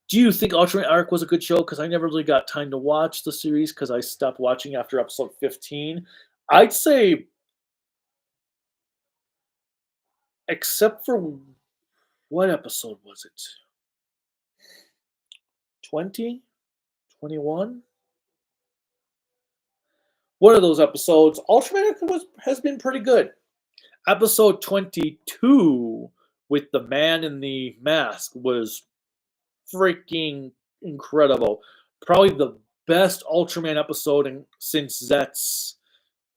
A: Do you think Ultraman Arc was a good show? Because I never really got time to watch the series because I stopped watching after episode 15. I'd say, except for, what episode was it? 20? 21? One of those episodes, Ultraman has been pretty good. Episode 22 with the man in the mask was freaking incredible. Probably the best Ultraman episode since Zet's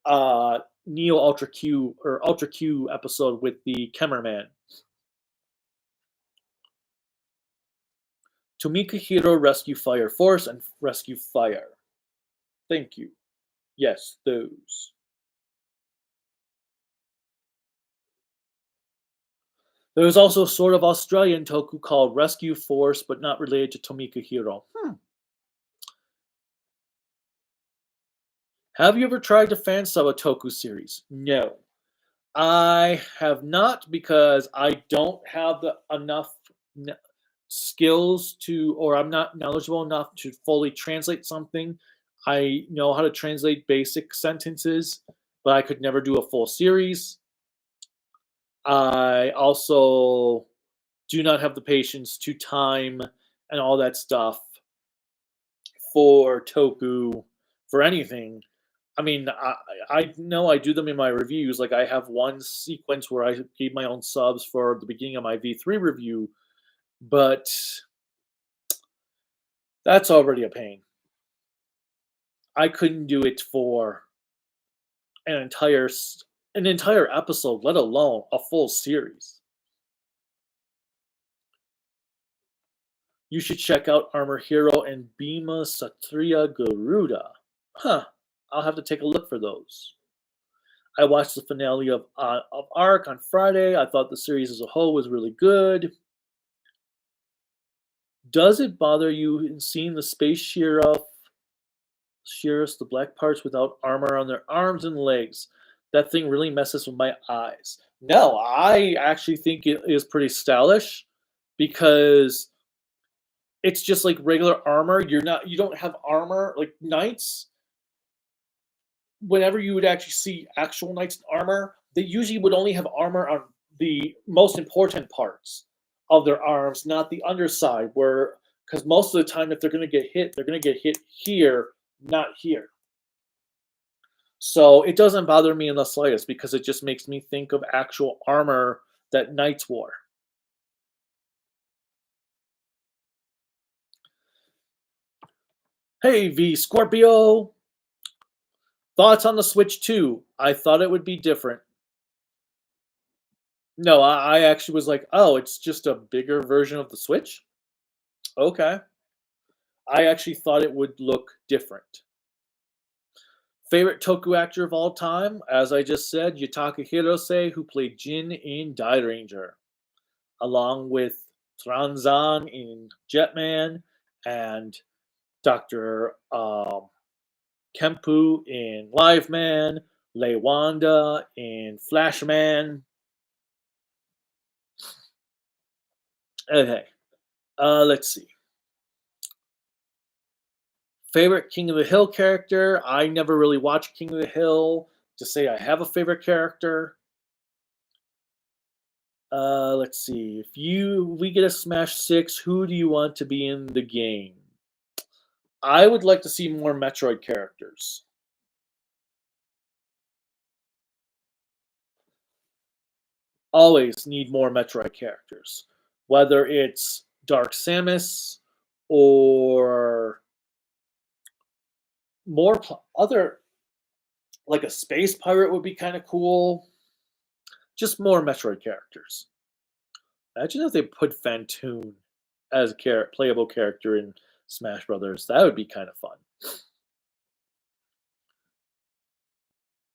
A: Neo Ultra Q or Ultra Q episode with the cameraman. Tomika Hero Rescue Fire Force and Rescue Fire. Thank you. Yes, those. There was also sort of Australian Toku called Rescue Force, but not related to Tomika Hero. Have you ever tried to fan sub a Toku series? No. I have not because I don't have enough skills to, or I'm not knowledgeable enough to fully translate something. I know how to translate basic sentences, but I could never do a full series. I also do not have the patience to time and all that stuff for Toku for anything. I mean, I know I do them in my reviews. Like I have one sequence where I gave my own subs for the beginning of my V3 review, but that's already a pain. I couldn't do it for an entire episode, let alone a full series. You should check out Armor Hero and Bhima Satriya Garuda. Huh. I'll have to take a look for those. I watched the finale of Arc on Friday. I thought the series as a whole was really good. Does it bother you in seeing the space sheriffs, the black parts without armor on their arms and legs? That thing really messes with my eyes. No, I actually think it is pretty stylish because it's just like regular armor. You don't have armor like knights. Whenever you would actually see actual knights in armor, they usually would only have armor on the most important parts of their arms, not the underside, where because most of the time if they're going to get hit, they're going to get hit here, not here. So it doesn't bother me in the slightest because it just makes me think of actual armor that knights wore. Hey, V Scorpio. Thoughts on the Switch 2? I thought it would be different. No, I actually was like, oh, it's just a bigger version of the Switch? Okay. I actually thought it would look different. Favorite Toku actor of all time? As I just said, Yutaka Hirose, who played Jin in Die Ranger, along with Tranzan in Jetman and Dr. Kempu in Liveman, Lei Wanda in Flashman. Okay, let's see. Favorite King of the Hill character? I never really watched King of the Hill to say I have a favorite character. Let's see. If we get a Smash 6, who do you want to be in the game? I would like to see more Metroid characters. Always need more Metroid characters. Whether it's Dark Samus or more other, like a space pirate would be kind of cool. Just more Metroid characters. Imagine if they put Fantoon as a playable character in Smash Brothers. That would be kind of fun.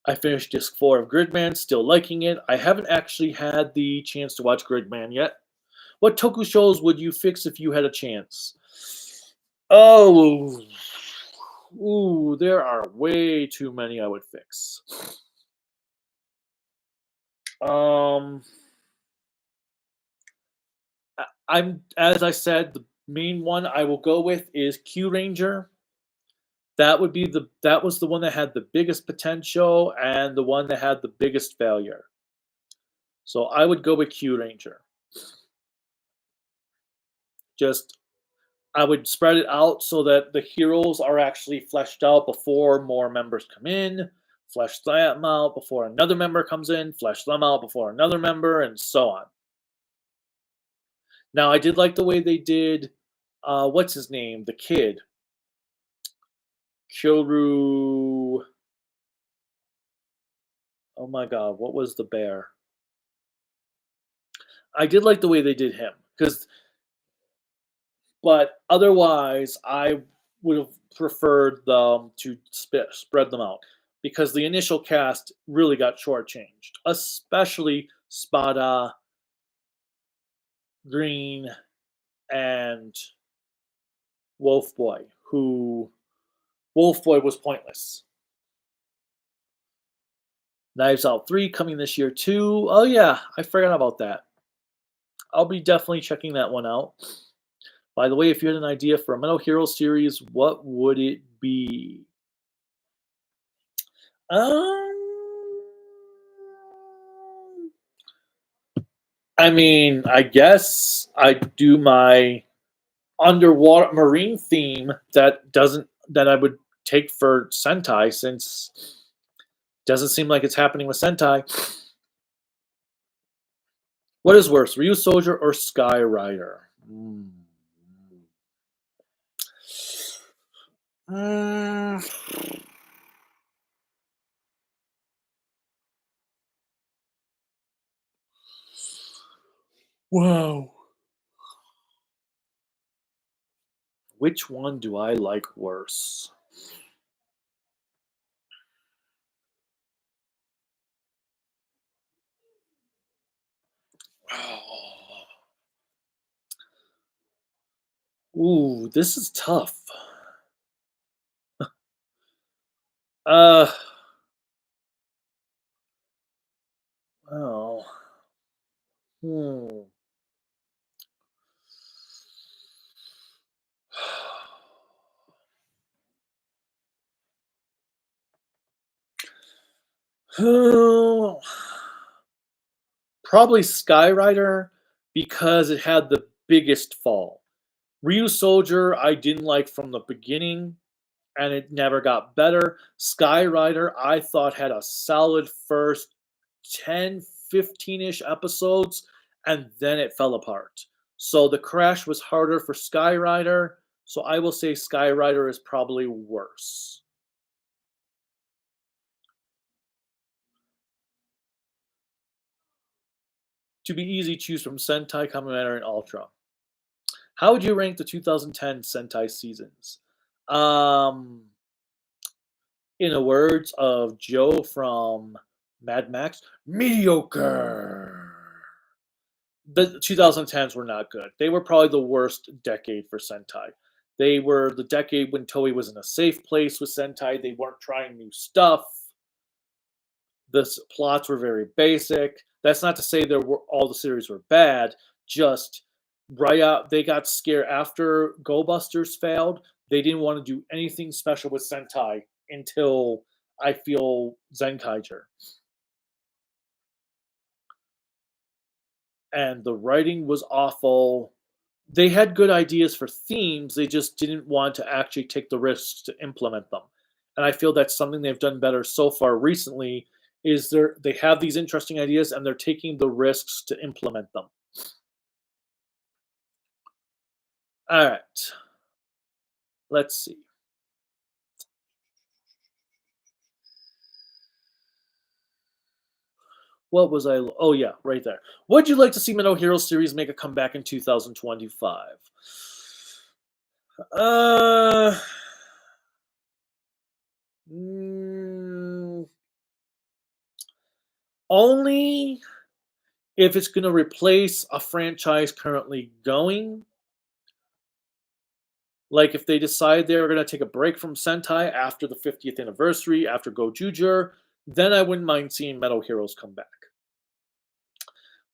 A: I finished Disc 4 of Gridman, still liking it. I haven't actually had the chance to watch Gridman yet. What Toku shows would you fix if you had a chance? Oh, ooh, there are way too many I would fix. As I said, the main one I will go with is Q Ranger. That was the one that had the biggest potential and the one that had the biggest failure. So I would go with Q Ranger. I would spread it out so that the heroes are actually fleshed out before more members come in, flesh them out before another member comes in, flesh them out before another member, and so on. Now, I did like the way they did, what's his name? The kid. Kyoru. Oh my god, what was the bear? I did like the way they did him. But otherwise, I would have preferred them to spread them out. Because the initial cast really got shortchanged. Especially Spada, Green, and Wolf Boy, who Wolf Boy was pointless. Knives Out 3 coming this year too. Oh yeah, I forgot about that. I'll be definitely checking that one out. By the way, if you had an idea for a Metal Hero series, what would it be? I mean, I guess I'd do my underwater marine theme that I would take for Sentai, since it doesn't seem like it's happening with Sentai. What is worse, Ryu Soldier or Sky Rider? Wow. Which one do I like worse? Ooh, this is tough. Uh, oh. Hmm. Probably Skyrider, because it had the biggest fall. Ryu Soldier I didn't like from the beginning, and it never got better. Skyrider I thought had a solid first 10, 15-ish episodes, and then it fell apart. So the crash was harder for Skyrider, so I will say Skyrider is probably worse. To be easy, choose from Sentai, Kamen Rider, and Ultra. How would you rank the 2010 Sentai seasons? In the words of Joe from Mad Max, mediocre. The 2010s were not good. They were probably the worst decade for Sentai. They were the decade when Toei was in a safe place with Sentai. They weren't trying new stuff. The plots were very basic. That's not to say all the series were bad. Just right out, they got scared after Go Busters failed. They didn't want to do anything special with Sentai until, I feel, Zenkaiger. And the writing was awful. They had good ideas for themes. They just didn't want to actually take the risks to implement them. And I feel that's something they've done better so far recently, is they have these interesting ideas and they're taking the risks to implement them. All right. Let's see. What was I? Oh, yeah, right there. Would you like to see Metal Hero series make a comeback in 2025? Only if it's going to replace a franchise currently going. Like if they decide they're going to take a break from Sentai after the 50th anniversary, after Gojuger, then I wouldn't mind seeing Metal Heroes come back.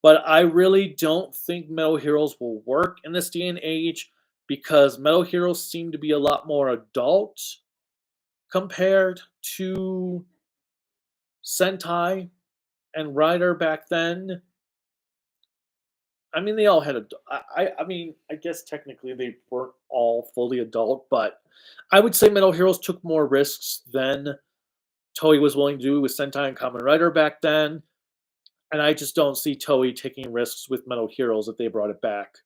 A: But I really don't think Metal Heroes will work in this day and age, because Metal Heroes seem to be a lot more adult compared to Sentai and Rider back then. I mean, they all had I mean, I guess technically they weren't all fully adult, but I would say Metal Heroes took more risks than Toei was willing to do with Sentai and Kamen Rider back then. And I just don't see Toei taking risks with Metal Heroes if they brought it back.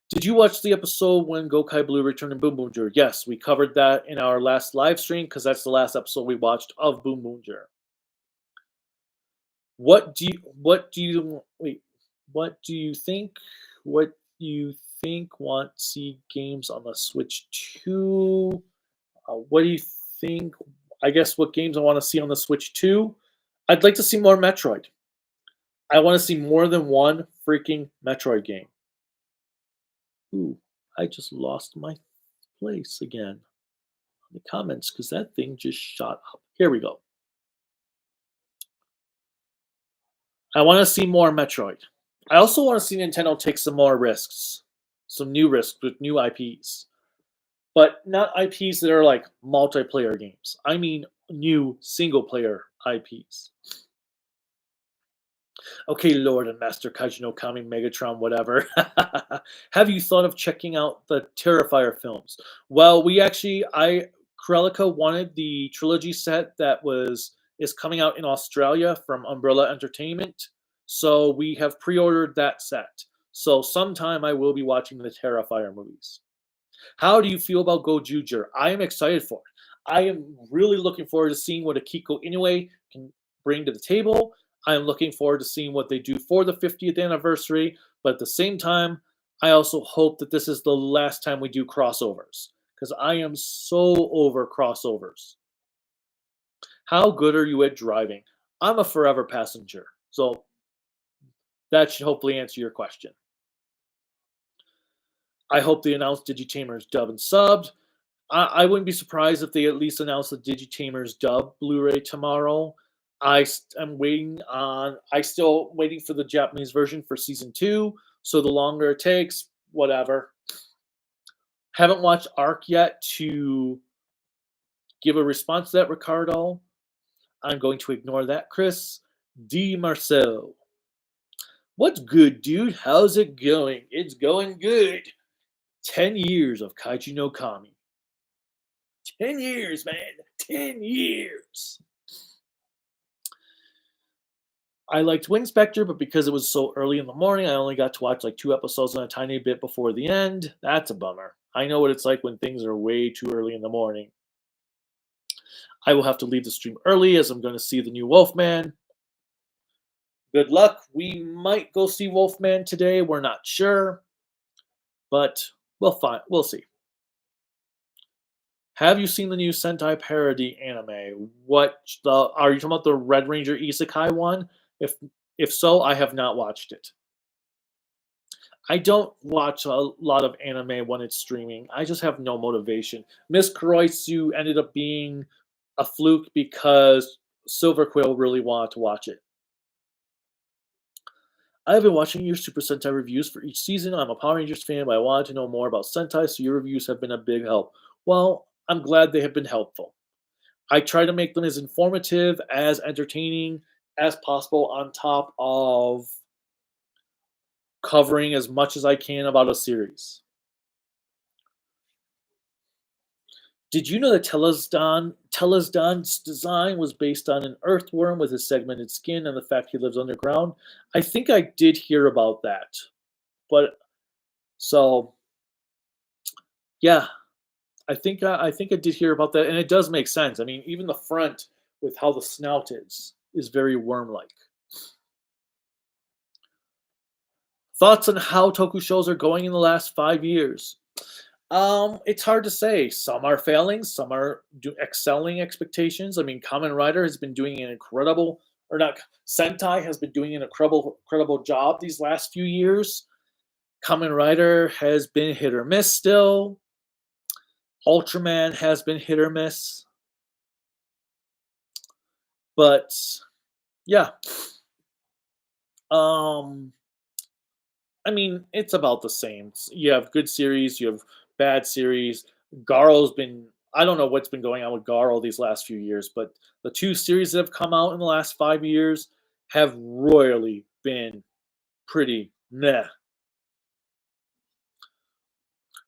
A: Did you watch the episode when Gokai Blue returned in Boom Boonger? Yes, we covered that in our last live stream, because that's the last episode we watched of Boom Boonger. What do you think want to see games on the Switch 2? What do you think? I guess what games I want to see on the Switch 2? I'd like to see more Metroid. I want to see more than one freaking Metroid game. Ooh, I just lost my place again. in the comments because that thing just shot up. Here we go. I want to see more Metroid. I also want to see Nintendo take some more risks, some new risks with new IPs. But not IPs that are like multiplayer games. I mean new single-player IPs. Okay, Lord and Master Kaiju no Kami, Megatron, whatever. Have you thought of checking out the Terrifier films? Well, Krellica wanted the trilogy set that is coming out in Australia from Umbrella Entertainment. So we have pre-ordered that set. So sometime I will be watching the Terrifier movies. How do you feel about Gojuger? I am excited for it. I am really looking forward to seeing what Akiko Inoue can bring to the table. I am looking forward to seeing what they do for the 50th anniversary. But at the same time, I also hope that this is the last time we do crossovers. Because I am so over crossovers. How good are you at driving? I'm a forever passenger. So that should hopefully answer your question. I hope they announce Digitamers dub and subbed. I wouldn't be surprised if they at least announce the Digitamers dub Blu-ray tomorrow. I'm still waiting for the Japanese version for season 2. So the longer it takes, whatever. Haven't watched Arc yet to give a response to that, Ricardo. I'm going to ignore that, Chris. D. Marcel. What's good, dude? How's it going? It's going good. 10 years of Kaiju no Kami. 10 years, man. 10 years. I liked Wing Spectre, but because it was so early in the morning, I only got to watch like 2 episodes and a tiny bit before the end. That's a bummer. I know what it's like when things are way too early in the morning. I will have to leave the stream early as I'm going to see the new Wolfman. Good luck. We might go see Wolfman today. We're not sure. But we'll see. Have you seen the new Sentai parody anime? Are you talking about the Red Ranger Isekai one? If so, I have not watched it. I don't watch a lot of anime when it's streaming. I just have no motivation. Miss Kuroitsu ended up being a fluke because Silver Quill really wanted to watch it. I've been watching your Super Sentai reviews for each season. I'm a Power Rangers fan, but I wanted to know more about Sentai, so your reviews have been a big help. Well, I'm glad they have been helpful. I try to make them as informative, as entertaining as possible, on top of covering as much as I can about a series. Did you know that Telesdon's design was based on an earthworm with his segmented skin and the fact he lives underground? I think I did hear about that. But, so, yeah. I think I did hear about that, and it does make sense. I mean, even the front with how the snout is very worm-like. Thoughts on how Toku shows are going in the last 5 years? It's hard to say. Some are failing, some are excelling expectations. I mean, Kamen Rider has been doing an incredible, or not, Sentai has been doing an incredible job these last few years. Kamen Rider has been hit or miss still. Ultraman has been hit or miss. But, yeah. I mean, it's about the same. You have good series, you have bad series. Garo's been, I don't know what's been going on with Garo these last few years, but the 2 series that have come out in the last 5 years have royally been pretty meh.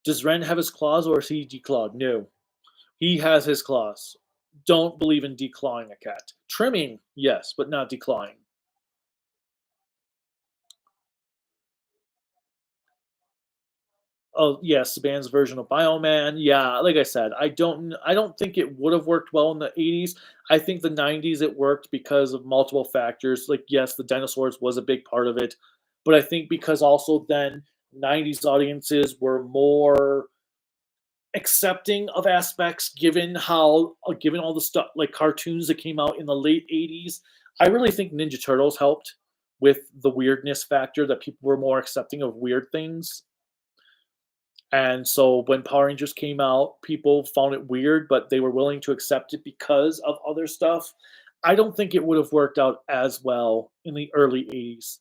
A: Does Ren have his claws or is he declawed? No. He has his claws. Don't believe in declawing a cat. Trimming, yes, but not declawing. Oh yes, Saban's version of Bioman. Yeah, like I said, I don't think it would have worked well in the 80s. I think the 90s it worked because of multiple factors. Like yes, the dinosaurs was a big part of it, but I think because also then 90s audiences were more accepting of aspects given all the stuff like cartoons that came out in the late 80s. I really think Ninja Turtles helped with the weirdness factor, that people were more accepting of weird things. And so when Power Rangers came out, people found it weird, but they were willing to accept it because of other stuff. I don't think it would have worked out as well in the early 80s.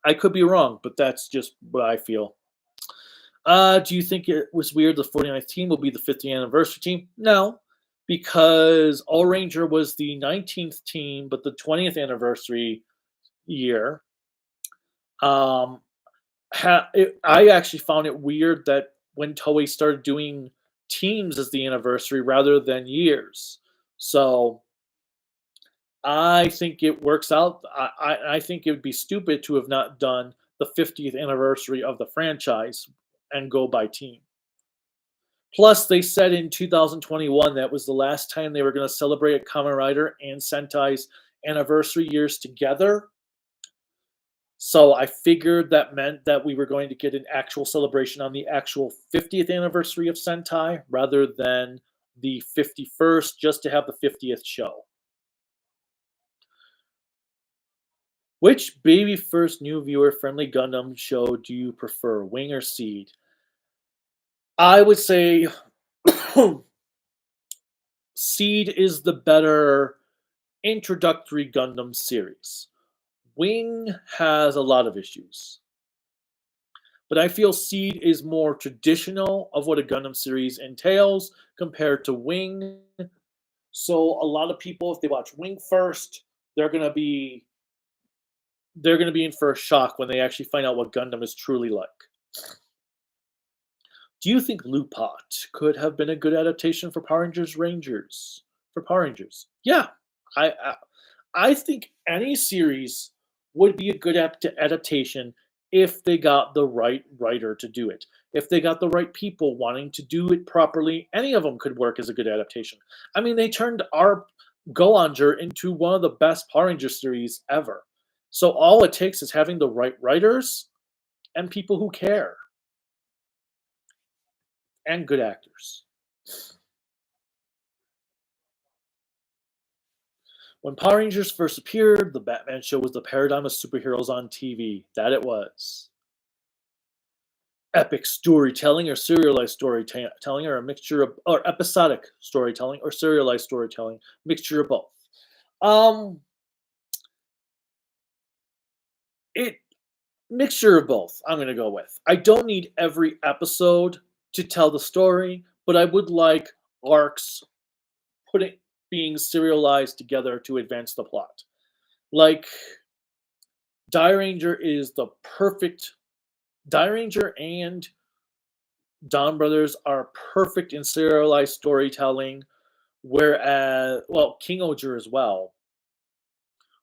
A: I could be wrong, but that's just what I feel. Do you think it was weird the 49th team will be the 50th anniversary team? No, because All Ranger was the 19th team, but the 20th anniversary year. I actually found it weird that when Toei started doing teams as the anniversary rather than years. So I think it works out. I think it would be stupid to have not done the 50th anniversary of the franchise and go by team. Plus, they said in 2021 that was the last time they were going to celebrate Kamen Rider and Sentai's anniversary years together. So I figured that meant that we were going to get an actual celebration on the actual 50th anniversary of Sentai rather than the 51st, just to have the 50th show. Which baby first new viewer friendly Gundam show do you prefer, Wing or Seed? I would say Seed is the better introductory Gundam series. Wing has a lot of issues. But I feel Seed is more traditional of what a Gundam series entails compared to Wing. So a lot of people, if they watch Wing first, they're gonna be in for a shock when they actually find out what Gundam is truly like. Do you think Lupot could have been a good adaptation for Power Rangers? For Power Rangers, yeah, I think any series would be a good adaptation if they got the right writer to do it. If they got the right people wanting to do it properly, any of them could work as a good adaptation. I mean, they turned our Goanger into one of the best Power Ranger series ever. So all it takes is having the right writers and people who care. And good actors. When Power Rangers first appeared, the Batman show was the paradigm of superheroes on TV. That it was. Epic storytelling or serialized storytelling, or a mixture of, or episodic storytelling or serialized storytelling, mixture of both. Mixture of both. I'm going to go with. I don't need every episode to tell the story, but I would like arcs being serialized together to advance the plot. Like, Die Ranger is the perfect. Die Ranger and Dawn Brothers are perfect in serialized storytelling, whereas, well, King Oger as well.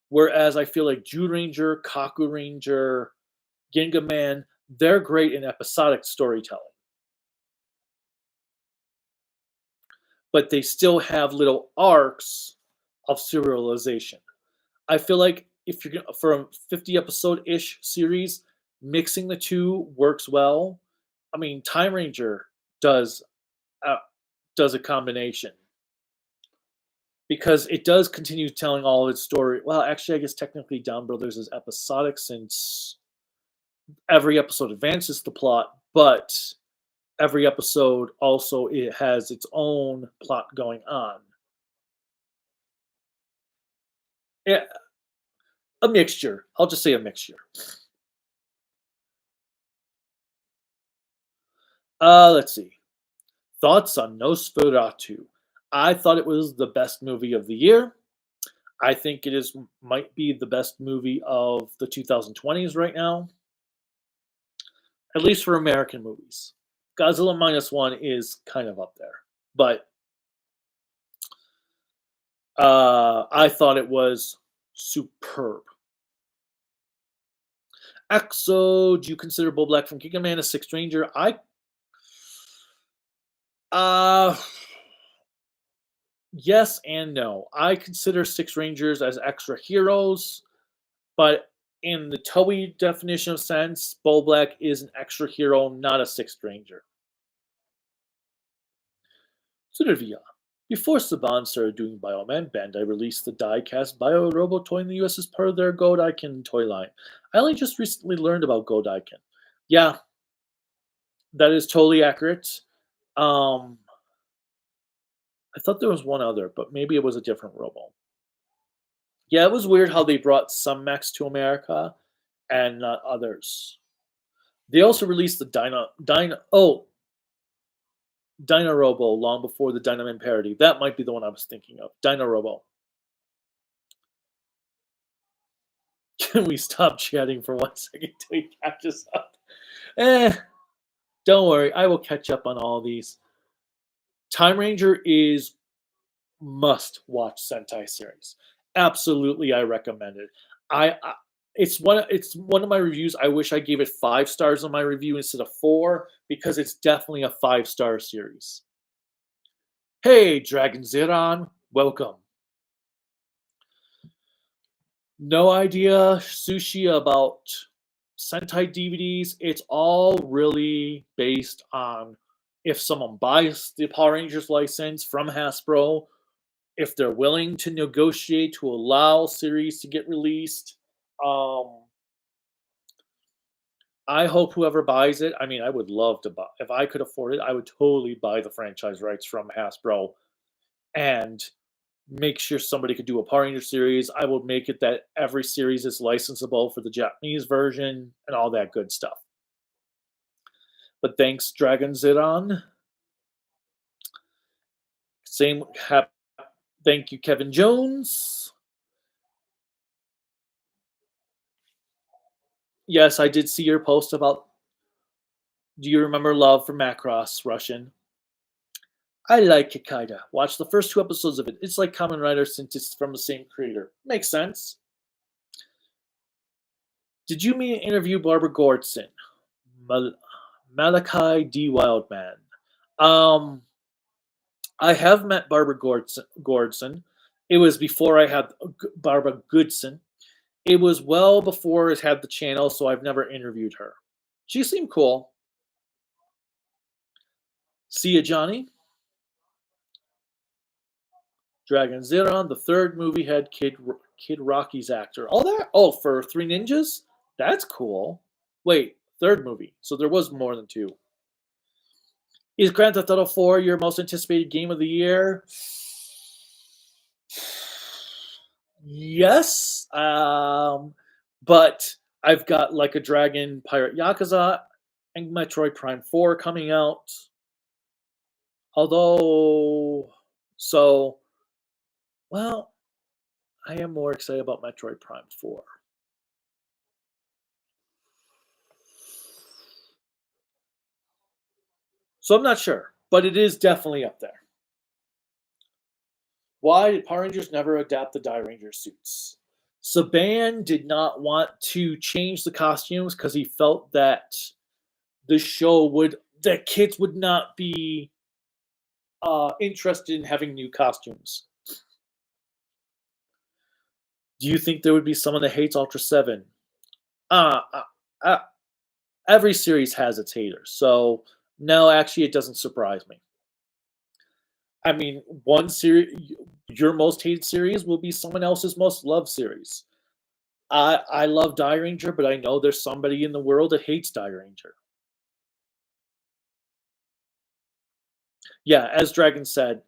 A: Whereas I feel like Jude Ranger, Kaku Ranger, Ginga Man, they're great in episodic storytelling. But they still have little arcs of serialization. I feel like if you're for a 50 episode-ish series, mixing the two works well. I mean, Time Ranger does a combination because it does continue telling all of its story. Well, actually, I guess technically Dawn Brothers is episodic since every episode advances the plot, but every episode also it has its own plot going on. Yeah, a mixture. I'll just say a mixture. Let's see. Thoughts on Nosferatu? I thought it was the best movie of the year. I think it might be the best movie of the 2020s right now, at least for American movies. Godzilla -1 is kind of up there, but I thought it was superb. Exo, do you consider Bull Black from Giga Man a Sixth Ranger? Yes and no. I consider Six Rangers as extra heroes, but in the Toei definition of sense, Bull Black is an extra hero, not a Sixth Ranger. Trivia. Before Saban started doing Bioman, Bandai released the die-cast Bio Robo toy in the US as part of their Godaiken toy line. I only just recently learned about Godaiken. Yeah, That is totally accurate. I thought there was one other, but maybe it was a different Robo. Yeah, it was weird how they brought some mechs to America and not others. They also released the Dino Robo long before the Dynaman parody. That might be the one I was thinking of. Dino Robo. Can we stop chatting for 1 second till he catches up? Don't worry, I will catch up on all these. Time Ranger is must-watch Sentai series. Absolutely, I recommend it. It's one of my reviews. I wish I gave it 5 stars on my review instead of 4 because it's definitely a 5-star series. Hey, Dragon Ziran, welcome. No idea, Sushi, about Sentai DVDs. It's all really based on if someone buys the Power Rangers license from Hasbro, if they're willing to negotiate to allow series to get released. I hope whoever buys it, I mean, I would love to buy. If I could afford it, I would totally buy the franchise rights from Hasbro and make sure somebody could do a Power Ranger series. I would make it that every series is licensable for the Japanese version and all that good stuff. But thanks, Dragon Ziran. Thank you, Kevin Jones. Yes, I did see your post about. Do you remember Love for Macross, Russian? I like Kikaida. Watch the first 2 episodes of it. It's like Kamen Rider since it's from the same creator. Makes sense. Did you meet and interview Barbara Gordson? Malachi D. Wildman. I have met Barbara Gordson. It was before I had Barbara Goodson. It was well before it had the channel, so I've never interviewed her. She seemed cool. See ya, Johnny. Dragon Ziran, the 3rd movie had Kid Rocky's actor. For 3 Ninjas? That's cool. Wait, 3rd movie. So there was more than 2. Is Grand Theft Auto 4 your most anticipated game of the year? Yes. But I've got Like a Dragon, Pirate Yakuza, and Metroid Prime 4 coming out. Well, I am more excited about Metroid Prime 4. So I'm not sure, but it is definitely up there. Why did Power Rangers never adapt the Die Ranger suits? Saban did not want to change the costumes because he felt that that kids would not be interested in having new costumes. Do you think there would be someone that hates Ultra 7? Every series has its haters, so no, actually, it doesn't surprise me. I mean, one series, your most hated series will be someone else's most loved series. I love Die Ranger, but I know there's somebody in the world that hates Die Ranger. Yeah, as Dragon said,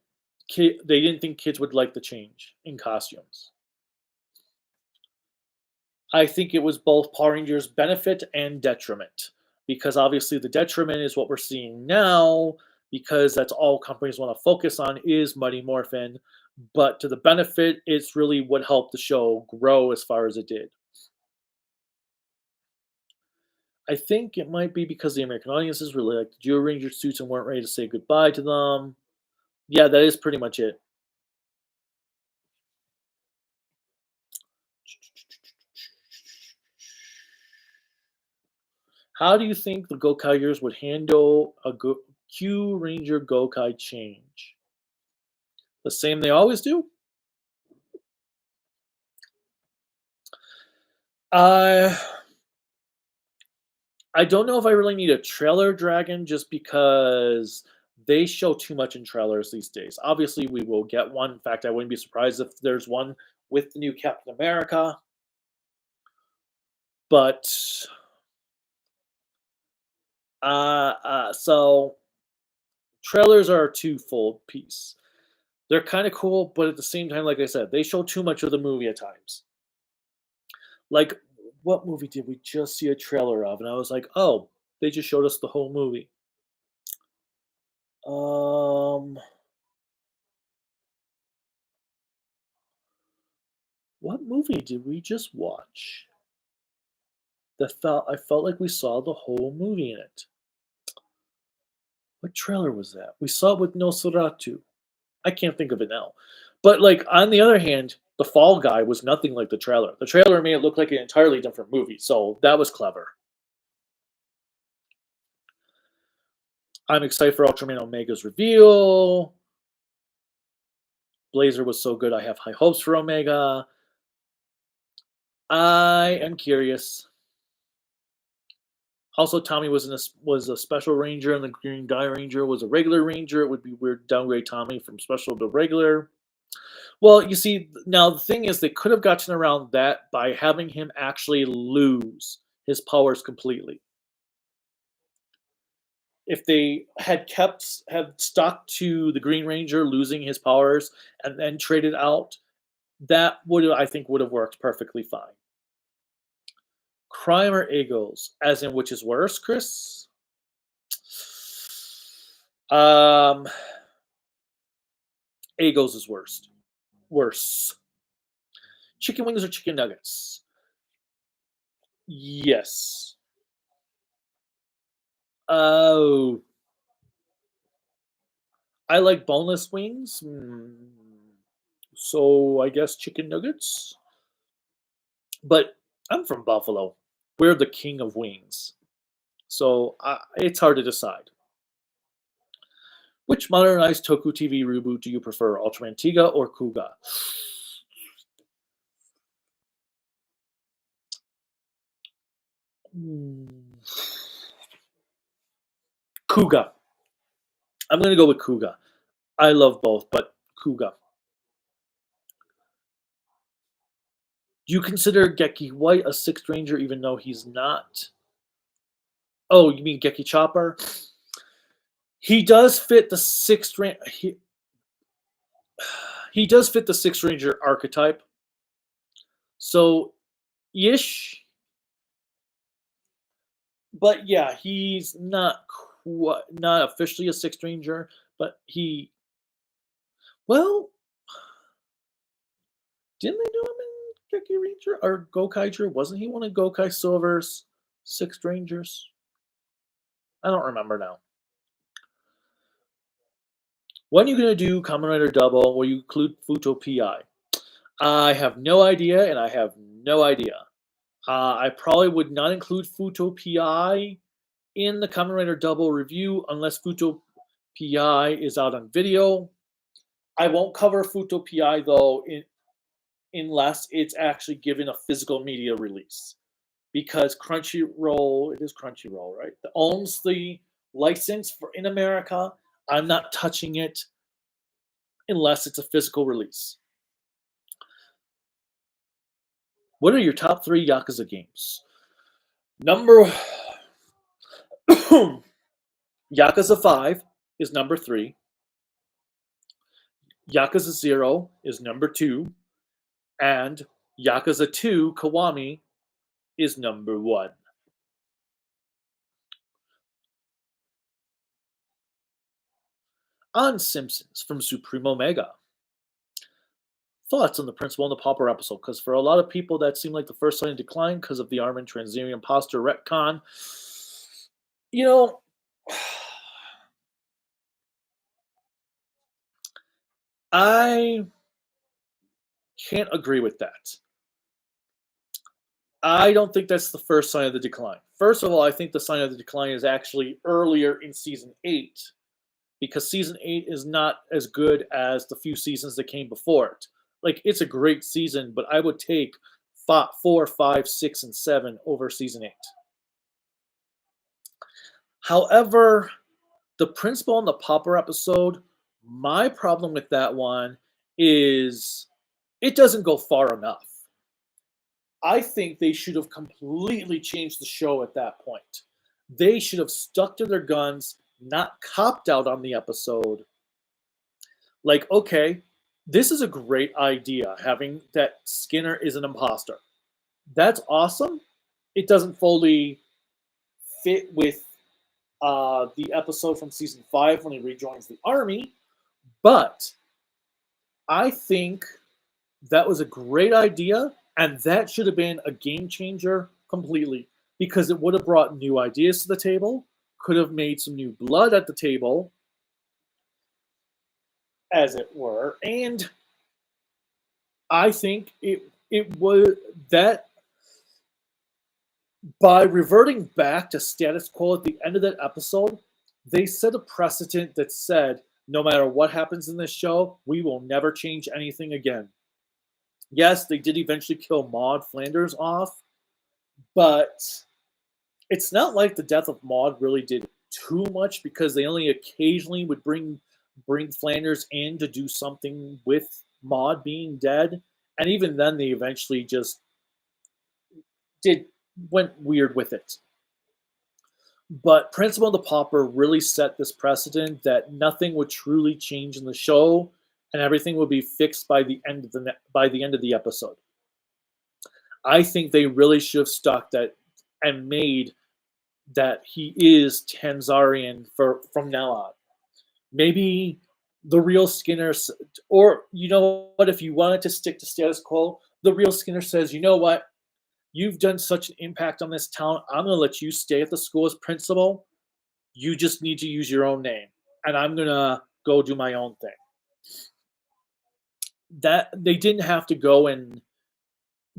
A: they didn't think kids would like the change in costumes. I think it was both Power Rangers' benefit and detriment, because obviously the detriment is what we're seeing now, because that's all companies want to focus on is Mighty Morphin. But to the benefit, it's really what helped the show grow as far as it did. I think it might be because the American audiences really liked the Geo Ranger suits and weren't ready to say goodbye to them. Yeah, that is pretty much it. How do you think the Gokaigers would handle a Q Ranger Gokai change? The same they always do? I don't know if I really need a trailer, Dragon, just because they show too much in trailers these days. Obviously, we will get one. In fact, I wouldn't be surprised if there's one with the new Captain America. But So trailers are a twofold piece. They're kind of cool, but at the same time, like I said, they show too much of the movie at times. Like, what movie did we just see a trailer of? And I was like, oh, they just showed us the whole movie. What movie did we just watch? I felt like we saw the whole movie in it. What trailer was that? We saw it with Nosferatu. I can't think of it now. But like on the other hand, the Fall Guy was nothing like the trailer. The trailer made it look like an entirely different movie, so that was clever. I'm excited for Ultraman Omega's reveal. Blazer was so good, I have high hopes for Omega. I am curious. Also, Tommy was a special ranger, and the Green Guy Ranger was a regular ranger. It would be weird to downgrade Tommy from special to regular. Well, you see, now the thing is, they could have gotten around that by having him actually lose his powers completely. If they had stuck to the Green Ranger losing his powers and then traded out, that I think would have worked perfectly fine. Crime or Egos, as in which is worse, Chris? Egos is worst. Worse. Chicken wings or chicken nuggets? Yes. Oh. I like boneless wings. So I guess chicken nuggets. But I'm from Buffalo. We're the king of wings. So it's hard to decide. Which modernized Toku TV reboot do you prefer, Ultraman Tiga or Kuga? Kuga. I'm going to go with Kuga. I love both, but Kuga. Do you consider Geki White a sixth ranger even though he's not? Oh, you mean Geki Chopper? He does fit the sixth ranger. He does fit the sixth ranger archetype. So, ish. But yeah, he's not officially a sixth ranger, but he. Well, didn't they do him in Geki Ranger or Gokaiger? Wasn't he one of Gokai Silver's sixth rangers? I don't remember now. When are you going to do Kamen Rider Double? Will you include Futo PI? I have no idea, and I have no idea. I probably would not include Futo PI in the Kamen Rider Double review unless Futo PI is out on video. I won't cover Futo PI, though, unless it's actually given a physical media release. Because Crunchyroll, it is Crunchyroll, right? That owns the license in America. I'm not touching it unless it's a physical release. What are your top 3 Yakuza games? Number Yakuza 5 is number 3. Yakuza 0 is number 2. And Yakuza 2 Kiwami is number 1. On Simpsons from Supreme Omega. Thoughts on the Principal and the Pauper episode? Because for a lot of people, that seemed like the first sign of decline because of the Armin Transerian imposter retcon. You know, I can't agree with that. I don't think that's the first sign of the decline. First of all, I think the sign of the decline is actually earlier in Season 8. Because Season 8 is not as good as the few seasons that came before it. Like, it's a great season, but I would take 4, 5, 6, and 7 over Season 8. However, the Principal and the Pauper episode, my problem with that one is it doesn't go far enough. I think they should have completely changed the show at that point. They should have stuck to their guns, not copped out on the episode. Like, okay, this is a great idea, having that Skinner is an imposter. That's awesome. It doesn't fully fit with the episode from season 5 when he rejoins the army, but I think that was a great idea, and that should have been a game changer completely, because it would have brought new ideas to the table, could have made some new blood at the table, as it were, and I think it was that by reverting back to status quo at the end of that episode, they set a precedent that said, no matter what happens in this show, we will never change anything again. Yes, they did eventually kill Maud Flanders off, but it's not like the death of Maud really did too much, because they only occasionally would bring Flanders in to do something with Maud being dead, and even then they eventually just went weird with it. But Principal and the Pauper really set this precedent that nothing would truly change in the show, and everything would be fixed by the end of the episode. I think they really should have stuck that and made that he is Tanzarian from now on. Maybe the real Skinner, or you know what, if you wanted to stick to status quo, the real Skinner says, you know what, you've done such an impact on this town, I'm going to let you stay at the school as principal. You just need to use your own name, and I'm going to go do my own thing. That they didn't have to go and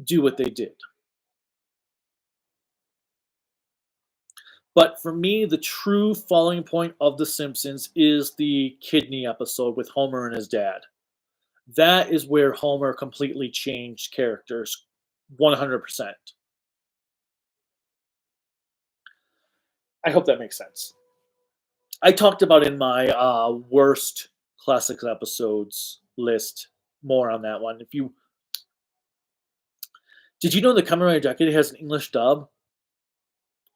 A: do what they did. But for me, the true falling point of The Simpsons is the kidney episode with Homer and his dad. That is where Homer completely changed characters 100%. I hope that makes sense. I talked about in my worst classics episodes list more on that one. Did you know the Kamen Rider Decade has an English dub?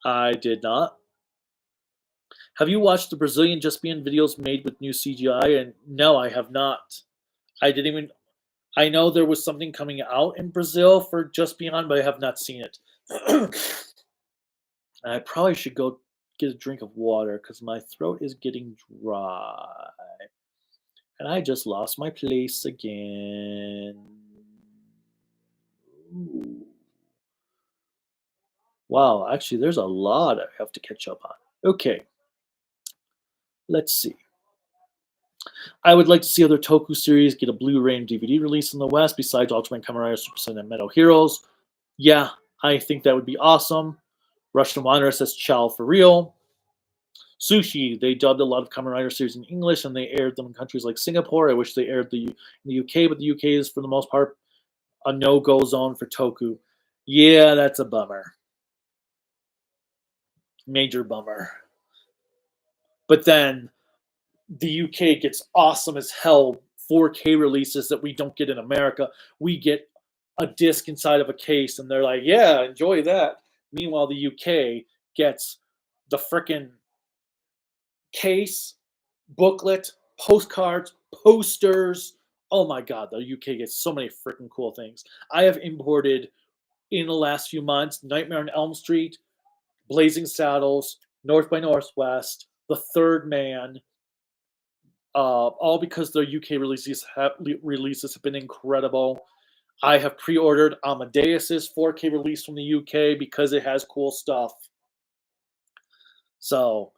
A: I did not. Have you watched the Brazilian Just Being videos made with new CGI? And no, I have not. I know there was something coming out in Brazil for Just Beyond, but I have not seen it. I probably should go get a drink of water because my throat is getting dry. And I just lost my place again. Ooh. Wow, actually, there's a lot I have to catch up on. Okay. Let's see. I would like to see other Toku series get a Blu-ray and DVD release in the West besides Ultraman, Kamen Rider, Super Sentai, and Metal Heroes. Yeah, I think that would be awesome. Russian Wanderer says Chow for real. Sushi, they dubbed a lot of Kamen Rider series in English and they aired them in countries like Singapore. I wish they aired in the UK, but the UK is for the most part a no-go zone for Toku. Yeah, that's a bummer. Major bummer. But then the UK gets awesome as hell 4K releases that we don't get in America. We get a disc inside of a case and they're like, yeah, enjoy that. Meanwhile, the UK gets the frickin' case, booklet, postcards, posters. Oh my God, the UK gets so many freaking cool things. I have imported in the last few months Nightmare on Elm Street, Blazing Saddles, North by Northwest, The Third Man, all because the UK releases have been incredible. I have pre-ordered Amadeus's 4K release from the UK because it has cool stuff. So,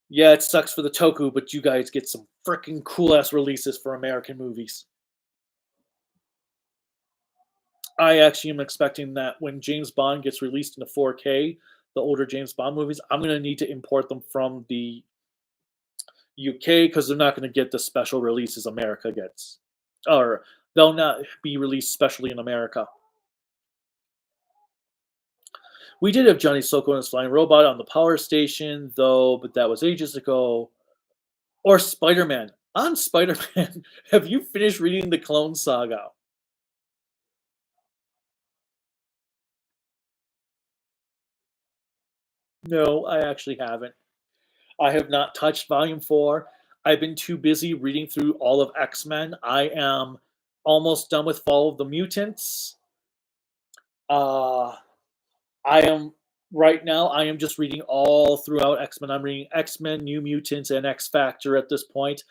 A: yeah, it sucks for the Toku, but you guys get some freaking cool-ass releases for American movies. I actually am expecting that when James Bond gets released into 4K, the older James Bond movies, I'm going to need to import them from the UK because they're not going to get the special releases America gets. Or they'll not be released specially in America. We did have Johnny Soko and his flying robot on the power station, though, but that was ages ago. Or Spider-Man. On Spider-Man, have you finished reading the Clone Saga? No, I actually haven't. I have not touched Volume 4. I've been too busy reading through all of X-Men. I am almost done with Fall of the Mutants. I am right now. I am just reading all throughout X-Men. I'm reading X-Men, New Mutants, and X Factor at this point.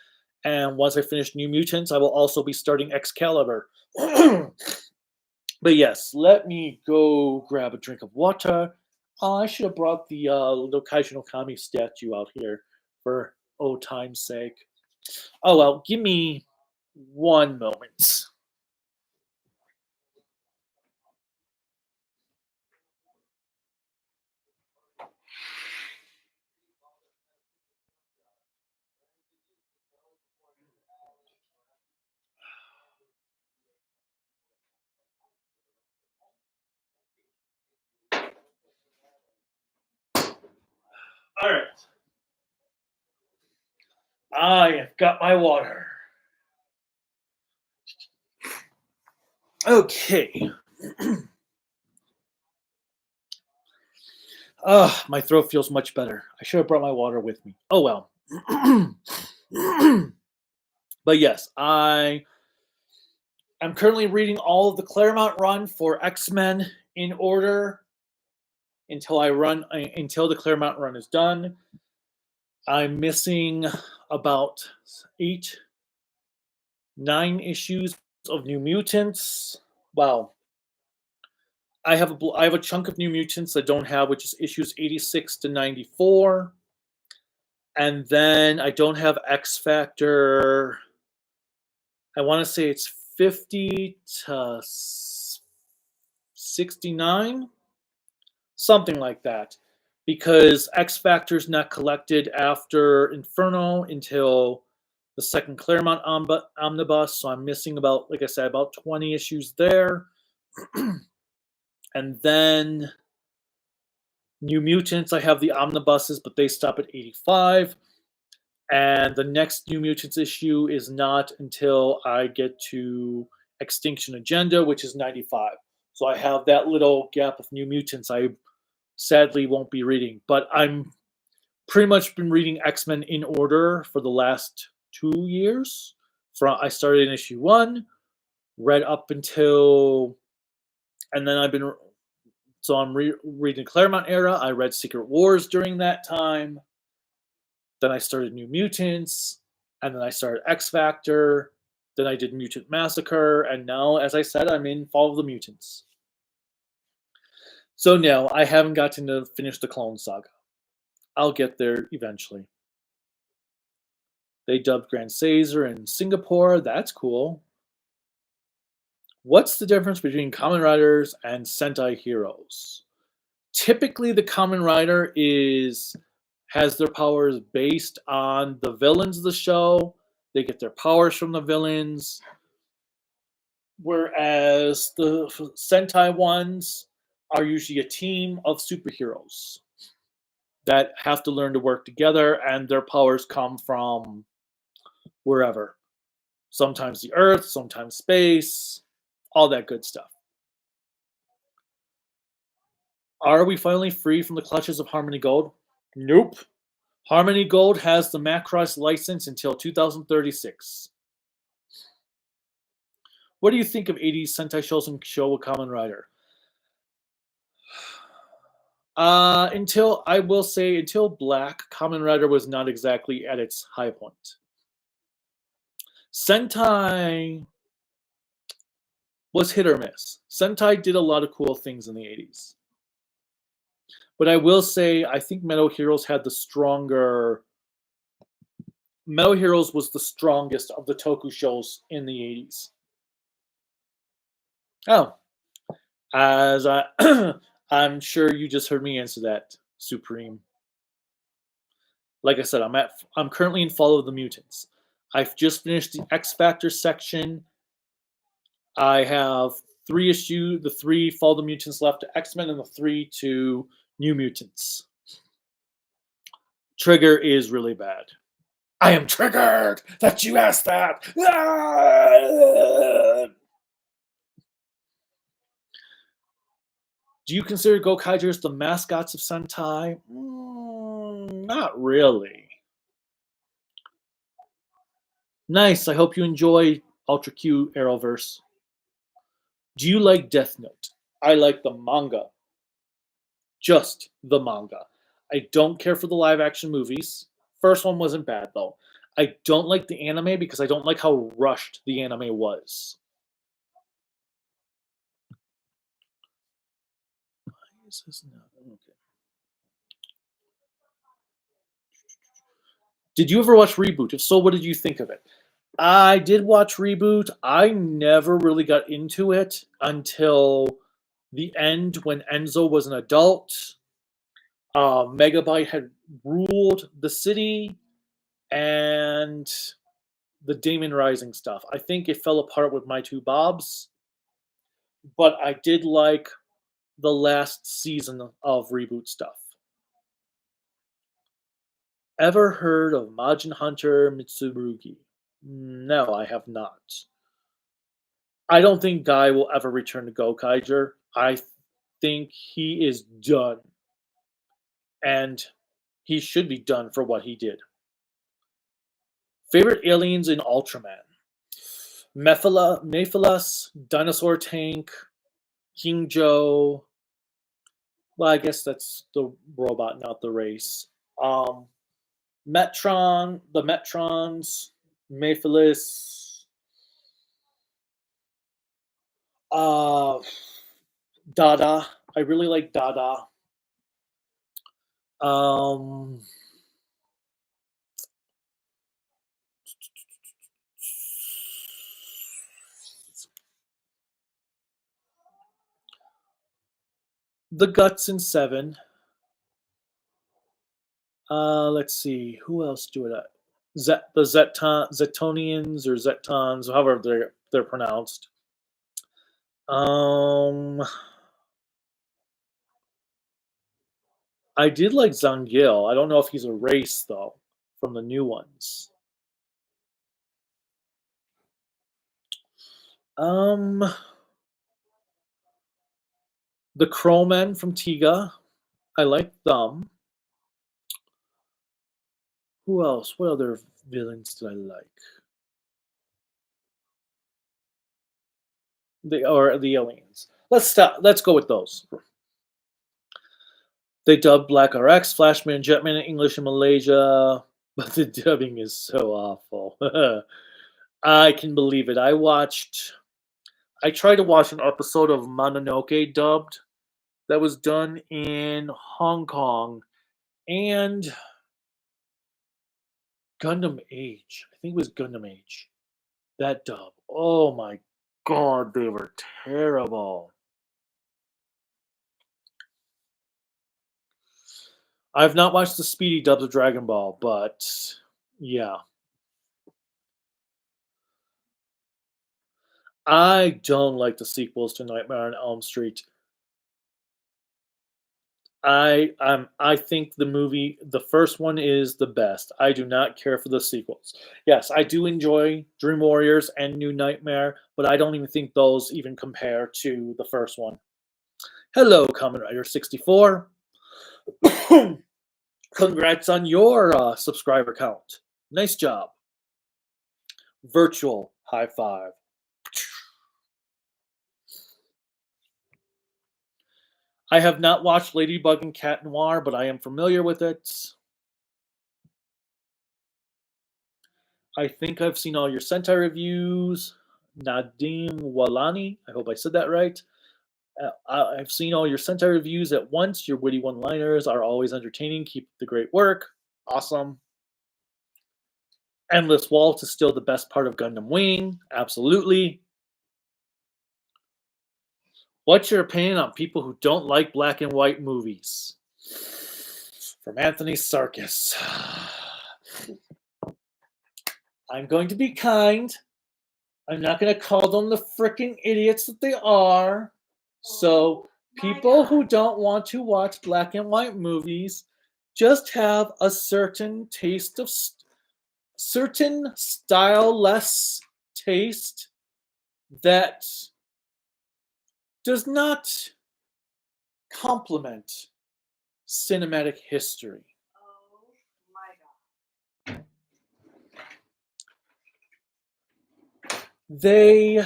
A: And once I finish New Mutants, I will also be starting Excalibur. But yes, let me go grab a drink of water. I should have brought the little Kaiju no Kami statue out here for old time's sake. Oh well, give me one moment. All right. I have got my water. Okay. My throat feels much better. I should have brought my water with me. Oh well. But yes, I am currently reading all of the Claremont run for X-Men in order until the Claremont run is done. I'm missing about 9 issues of New Mutants. Wow. I have a chunk of New Mutants I don't have, which is issues 86 to 94. And then I don't have X Factor. I want to say it's 50 to 69, something like that. Because X Factor's not collected after Inferno until the second Claremont omnibus, so I'm missing about, like I said, about 20 issues there. And then New Mutants, I have the omnibuses, but they stop at 85. And the next New Mutants issue is not until I get to Extinction Agenda, which is 95. So I have that little gap of New Mutants I sadly won't be reading. But I'm pretty much been reading X-Men in order for the last 2 years. I started in issue 1, read up until, and then I'm reading Claremont era. I read Secret Wars during that time. Then I started New Mutants, and then I started X Factor. Then I did Mutant Massacre, and now, as I said, I'm in Fall of the Mutants. So no, I haven't gotten to finish the Clone Saga. I'll get there eventually. They dubbed Grand Caesar in Singapore. That's cool. What's the difference between Kamen Riders and Sentai heroes? Typically, the Kamen Rider has their powers based on the villains of the show. They get their powers from the villains. Whereas the Sentai ones are usually a team of superheroes that have to learn to work together, and their powers come from wherever. Sometimes the Earth, sometimes space, all that good stuff. Are we finally free from the clutches of Harmony Gold? Nope. Harmony Gold has the Macross license until 2036. What do you think of 80s Sentai shows and Showa Kamen Rider? Until Black, Kamen Rider was not exactly at its high point. Sentai was hit or miss. Sentai did a lot of cool things in the 80s. But I will say, I think Metal Heroes Metal Heroes was the strongest of the Toku shows in the 80s. Oh. As I'm sure you just heard me answer that, Supreme. Like I said, I'm currently in Fall of the Mutants. I've just finished the X Factor section. I have 3 issues, the 3 Fall of the Mutants left to X-Men, and the 3 to New Mutants. Trigger is really bad. I am triggered that you asked that. Do you consider Gokaigers the mascots of Sentai? Not really. Nice. I hope you enjoy Ultra Q Arrowverse. Do you like Death Note? I like the manga. Just the manga. I don't care for the live action movies. First one wasn't bad though. I don't like the anime because I don't like how rushed the anime was. Why is this not okay? Did you ever watch Reboot? If so, what did you think of it? I did watch Reboot. I never really got into it until the end when Enzo was an adult. Megabyte had ruled the city, and the Damon Rising stuff. I think it fell apart with My Two Bobs, but I did like the last season of Reboot stuff. Ever heard of Majin Hunter Mitsurugi? No, I have not. I don't think Guy will ever return to Gokaiger. I think he is done. And he should be done for what he did. Favorite aliens in Ultraman? Mephilas, Dinosaur Tank, King Joe. Well, I guess that's the robot, not the race. Metron, the Metrons, Mephilas, Dada. I really like Dada. The Guts in 7. Let's see. Who else do it? The Zetonians or Zetons, however they're pronounced. I did like Zangil. I don't know if he's a race though from the new ones. The Crowmen from Tiga. I like them. Who else? What other villains did I like? The aliens. Let's go with those. They dubbed Black RX, Flashman, Jetman in English in Malaysia, but the dubbing is so awful. I can believe it. I tried to watch an episode of Mononoke dubbed that was done in Hong Kong, and Gundam Age. I think it was Gundam Age. That dub. Oh my god, they were terrible. I've not watched the speedy dubs of Dragon Ball, but yeah. I don't like the sequels to Nightmare on Elm Street. I think the first one is the best. I do not care for the sequels. Yes, I do enjoy Dream Warriors and New Nightmare, but I don't even think those even compare to the first one. Hello, Kamen Rider 64. Congrats on your subscriber count. Nice job. Virtual high five. I have not watched Ladybug and Cat Noir, but I am familiar with it. I think I've seen all your Sentai reviews. Nadim Walani, I hope I said that right. I've seen all your Sentai reviews at once. Your witty one-liners are always entertaining. Keep the great work. Awesome. Endless Waltz is still the best part of Gundam Wing. Absolutely. What's your opinion on people who don't like black and white movies? From Anthony Sarkis. I'm going to be kind. I'm not going to call them the frickin' idiots that they are. So, people who don't want to watch black and white movies just have a certain taste of certain style-less taste that does not complement cinematic history.
E: Oh my god.
A: They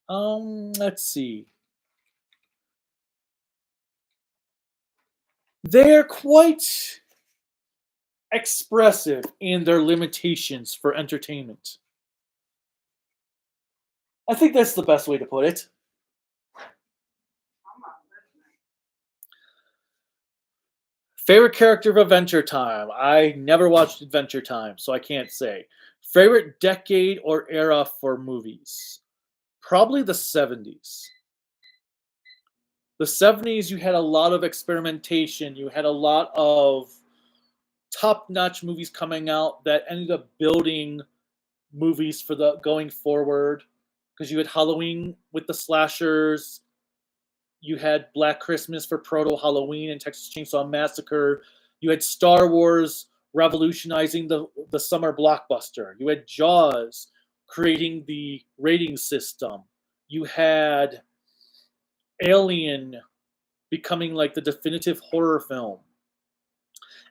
A: let's see. They're quite expressive in their limitations for entertainment. I think that's the best way to put it.
E: I'm not listening.
A: Favorite character of Adventure Time? I never watched Adventure Time, so I can't say. Favorite decade or era for movies? Probably the 70s. The 70s, you had a lot of experimentation. You had a lot of top-notch movies coming out that ended up building movies for the going forward. Because you had Halloween with the slashers. You had Black Christmas for Proto Halloween and Texas Chainsaw Massacre. You had Star Wars revolutionizing the summer blockbuster. You had Jaws creating the rating system. You had Alien becoming like the definitive horror film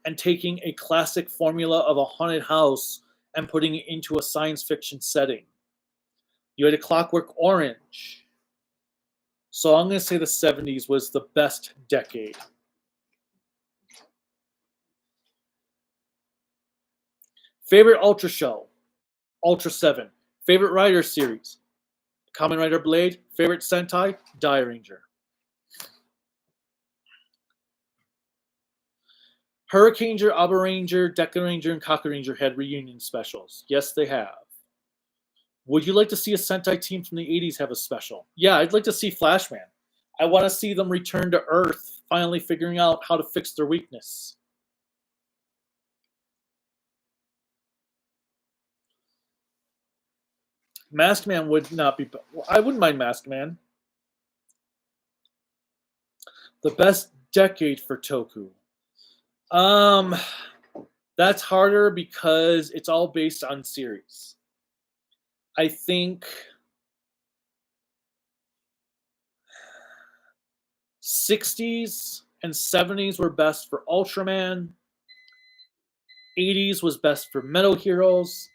A: and taking a classic formula of a haunted house and putting it into a science fiction setting. You had A Clockwork Orange. So I'm going to say the 70s was the best decade. Favorite Ultra show? Ultra 7. Favorite Rider series? Kamen Rider Blade. Favorite Sentai? Die Ranger. Hurricane Ranger, Aba Ranger, Deca Ranger, and Kaka Ranger had reunion specials. Yes, they have. Would you like to see a Sentai team from the 80s have a special? Yeah, I'd like to see Flashman. I want to see them return to Earth, finally figuring out how to fix their weakness. Masked Man would not be... I wouldn't mind Masked Man. The best decade for Toku. That's harder because it's all based on series. I think 60s and 70s were best for Ultraman. 80s was best for Metal Heroes.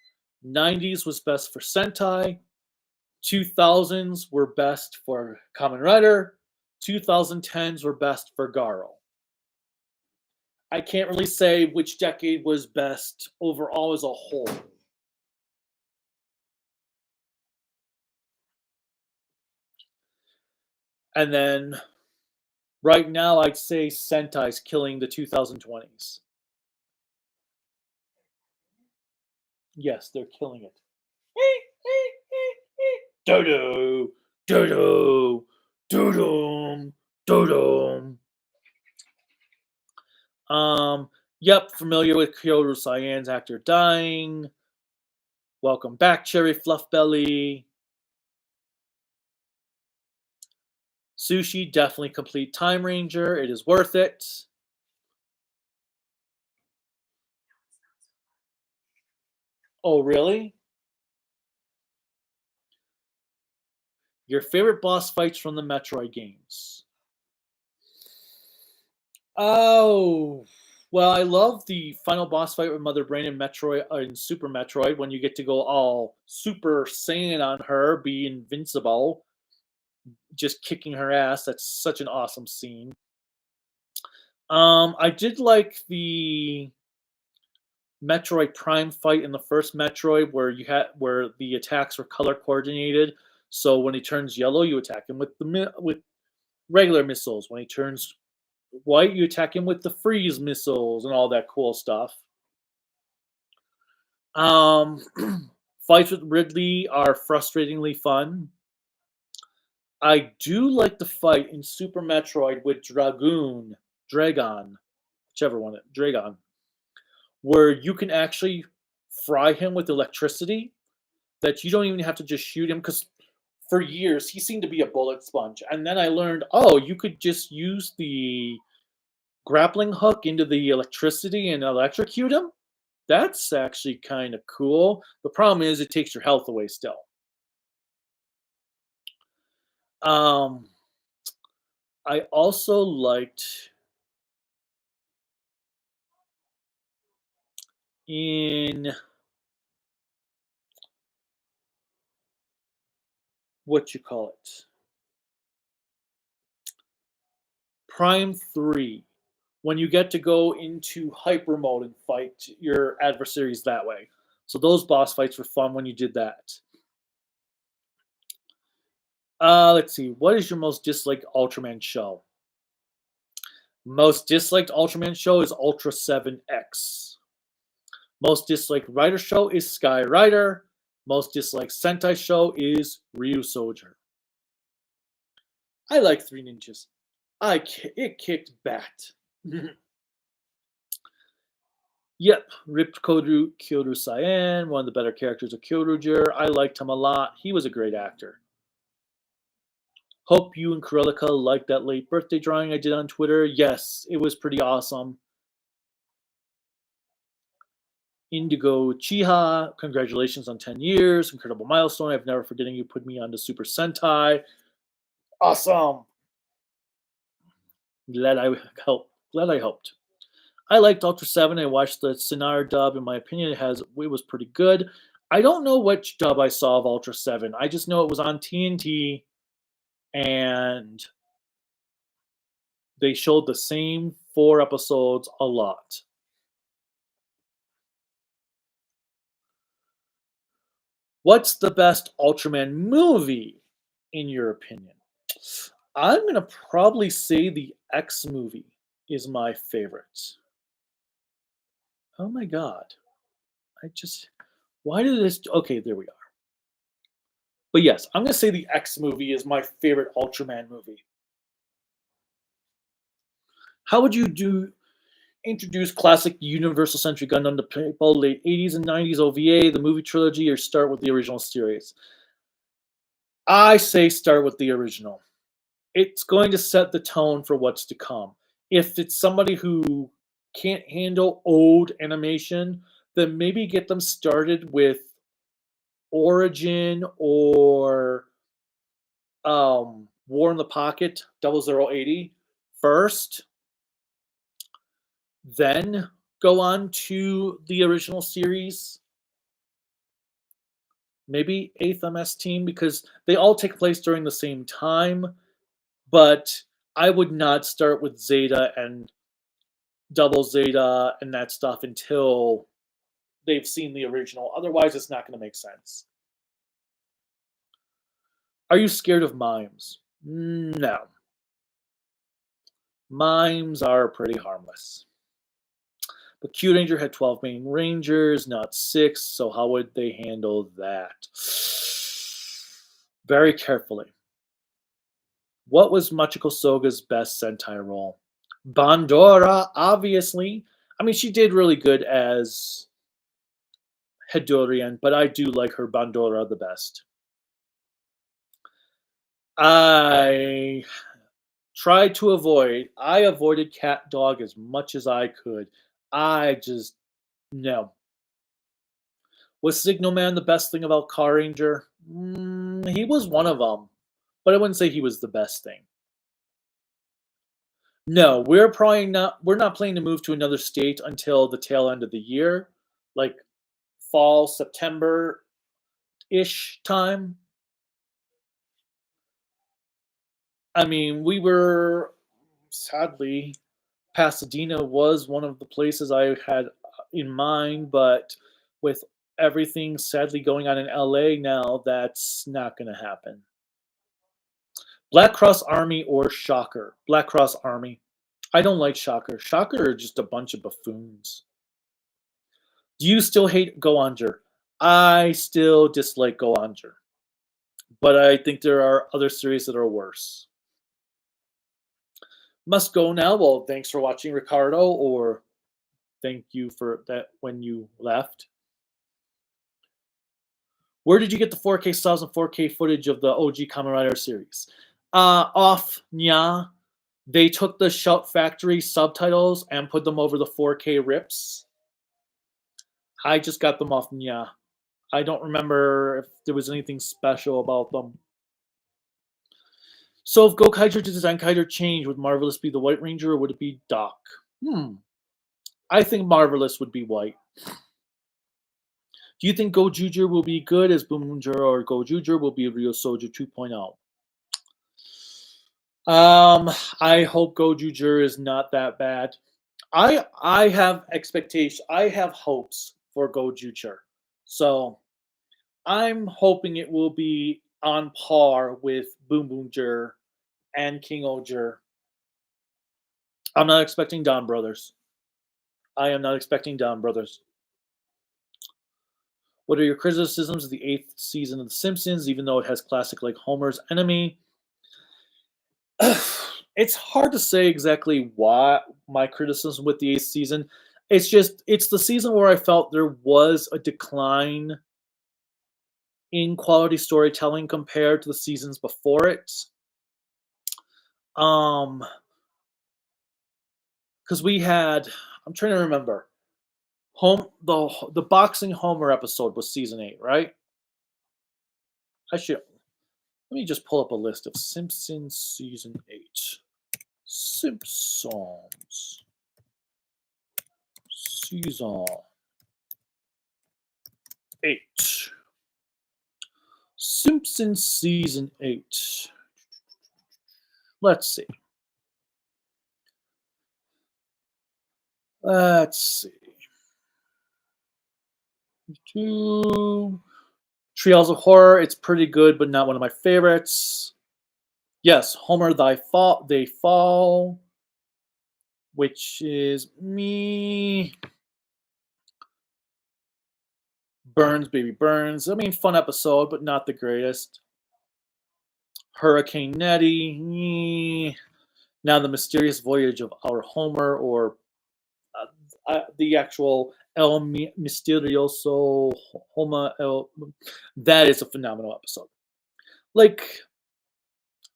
A: 90s was best for Sentai. 2000s were best for Kamen Rider. 2010s were best for Garo. I can't really say which decade was best overall as a whole. And then right now, I'd say Sentai's killing the 2020s. Yes, they're killing it. Dodo, dodo, dodom, dodom. Yep, familiar with Kyoto Cyan's actor dying. Welcome back, Cherry Fluffbelly. Sushi, definitely complete Time Ranger. It is worth it. Oh, really? Your favorite boss fights from the Metroid games? Oh, well, I love the final boss fight with Mother Brain in Metroid in Super Metroid when you get to go all Super Saiyan on her, be invincible, just kicking her ass. That's such an awesome scene. I did like the Metroid Prime fight in the first Metroid where the attacks were color coordinated. So when he turns yellow, you attack him with regular missiles. When he turns white, you attack him with the freeze missiles and all that cool stuff. Fights with Ridley are frustratingly fun. I do like the fight in Super Metroid with Dragon, whichever one, Dragon, where you can actually fry him with electricity, that you don't even have to just shoot him, because for years he seemed to be a bullet sponge. And then I learned, oh, you could just use the grappling hook into the electricity and electrocute him. That's actually kind of cool. The problem is it takes your health away still. I also liked in what you call it, Prime 3, when you get to go into hyper mode and fight your adversaries that way. So those boss fights were fun when you did that. Let's see. What is your most disliked Ultraman show? Most disliked Ultraman show is Ultra 7X. Most disliked Rider show is Sky Rider. Most disliked Sentai show is Ryu Soldier. I like Three Ninjas. It kicked bat. Yep, ripped Kyoru Cyan, one of the better characters of Kyoruger. I liked him a lot. He was a great actor. Hope you and Corellica liked that late birthday drawing I did on Twitter. Yes, it was pretty awesome. Indigo Chiha, congratulations on 10 years. Incredible milestone. I've never forgetting you put me on to Super Sentai. Awesome. Glad I helped. I liked Ultra 7. I watched the Sinar dub. In my opinion, it was pretty good. I don't know which dub I saw of Ultra 7. I just know it was on TNT and they showed the same 4 episodes a lot. What's the best Ultraman movie, in your opinion? I'm going to probably say the X movie is my favorite. Oh my god. Why did this... Okay, there we are. But yes, I'm going to say the X movie is my favorite Ultraman movie. How would you introduce classic Universal Century Gundam to people, late 80s and 90s OVA, the movie trilogy, or start with the original series? I say start with the original. It's going to set the tone for what's to come. If it's somebody who can't handle old animation, then maybe get them started with Origin or War in the Pocket 0080 first, then go on to the original series. Maybe 8th MS Team, because they all take place during the same time, but I would not start with Zeta and Double Zeta and that stuff until they've seen the original. Otherwise, it's not going to make sense. Are you scared of mimes? No. Mimes are pretty harmless. But Q Ranger had 12 main rangers, not 6, so how would they handle that? Very carefully. What was Machiko Soga's best Sentai role? Bandora, obviously. I mean, she did really good as Hedorian, but I do like her Bandora the best. I avoided Cat Dog as much as I could. No. Was Signal Man the best thing about Car Ranger? He was one of them, but I wouldn't say he was the best thing. No, we're not planning to move to another state until the tail end of the year, like fall, September-ish time. I mean, sadly, Pasadena was one of the places I had in mind, but with everything sadly going on in LA now, that's not going to happen. Black Cross Army or Shocker? Black Cross Army. I don't like Shocker. Shocker are just a bunch of buffoons. Do you still hate Go-Onger? I still dislike Go-Onger. But I think there are other series that are worse. Must go now. Well, thanks for watching, Ricardo, or thank you for that when you left. Where did you get the 4K subs and 4K footage of the OG Kamen Rider series? Off Nya. They took the Shout Factory subtitles and put them over the 4K rips. I just got them off Nya. I don't remember if there was anything special about them. So if Gokaiger to Design Kaiger change, would Marvelous be the White Ranger or would it be Doc? I think Marvelous would be white. Do you think Gojuger will be good as Boomunger or Gojuger will be a real Soldier 2.0? I hope Gojuger is not that bad. I have expectations. I have hopes for Gojuger. So I'm hoping it will be on par with Boomunger and King Oger. I'm not expecting Don Brothers. I am not expecting Don Brothers. What are your criticisms of the 8th season of The Simpsons, even though it has classic like Homer's enemy? It's hard to say exactly why my criticism with the 8th season. It's the season where I felt there was a decline in quality storytelling compared to the seasons before it. Because we had, I'm trying to remember, the boxing Homer episode was season 8, right? Let me just pull up a list of Simpsons season 8. Simpsons season 8. Simpsons season 8. Let's see. Trials of Horror, it's pretty good, but not one of my favorites. Yes, Homer, They Fall, which is me. Burns, Baby Burns. I mean, fun episode, but not the greatest. Hurricane Nettie. Now the Mysterious Voyage of Our Homer, or the actual El Misterioso Homer. That is a phenomenal episode. Like,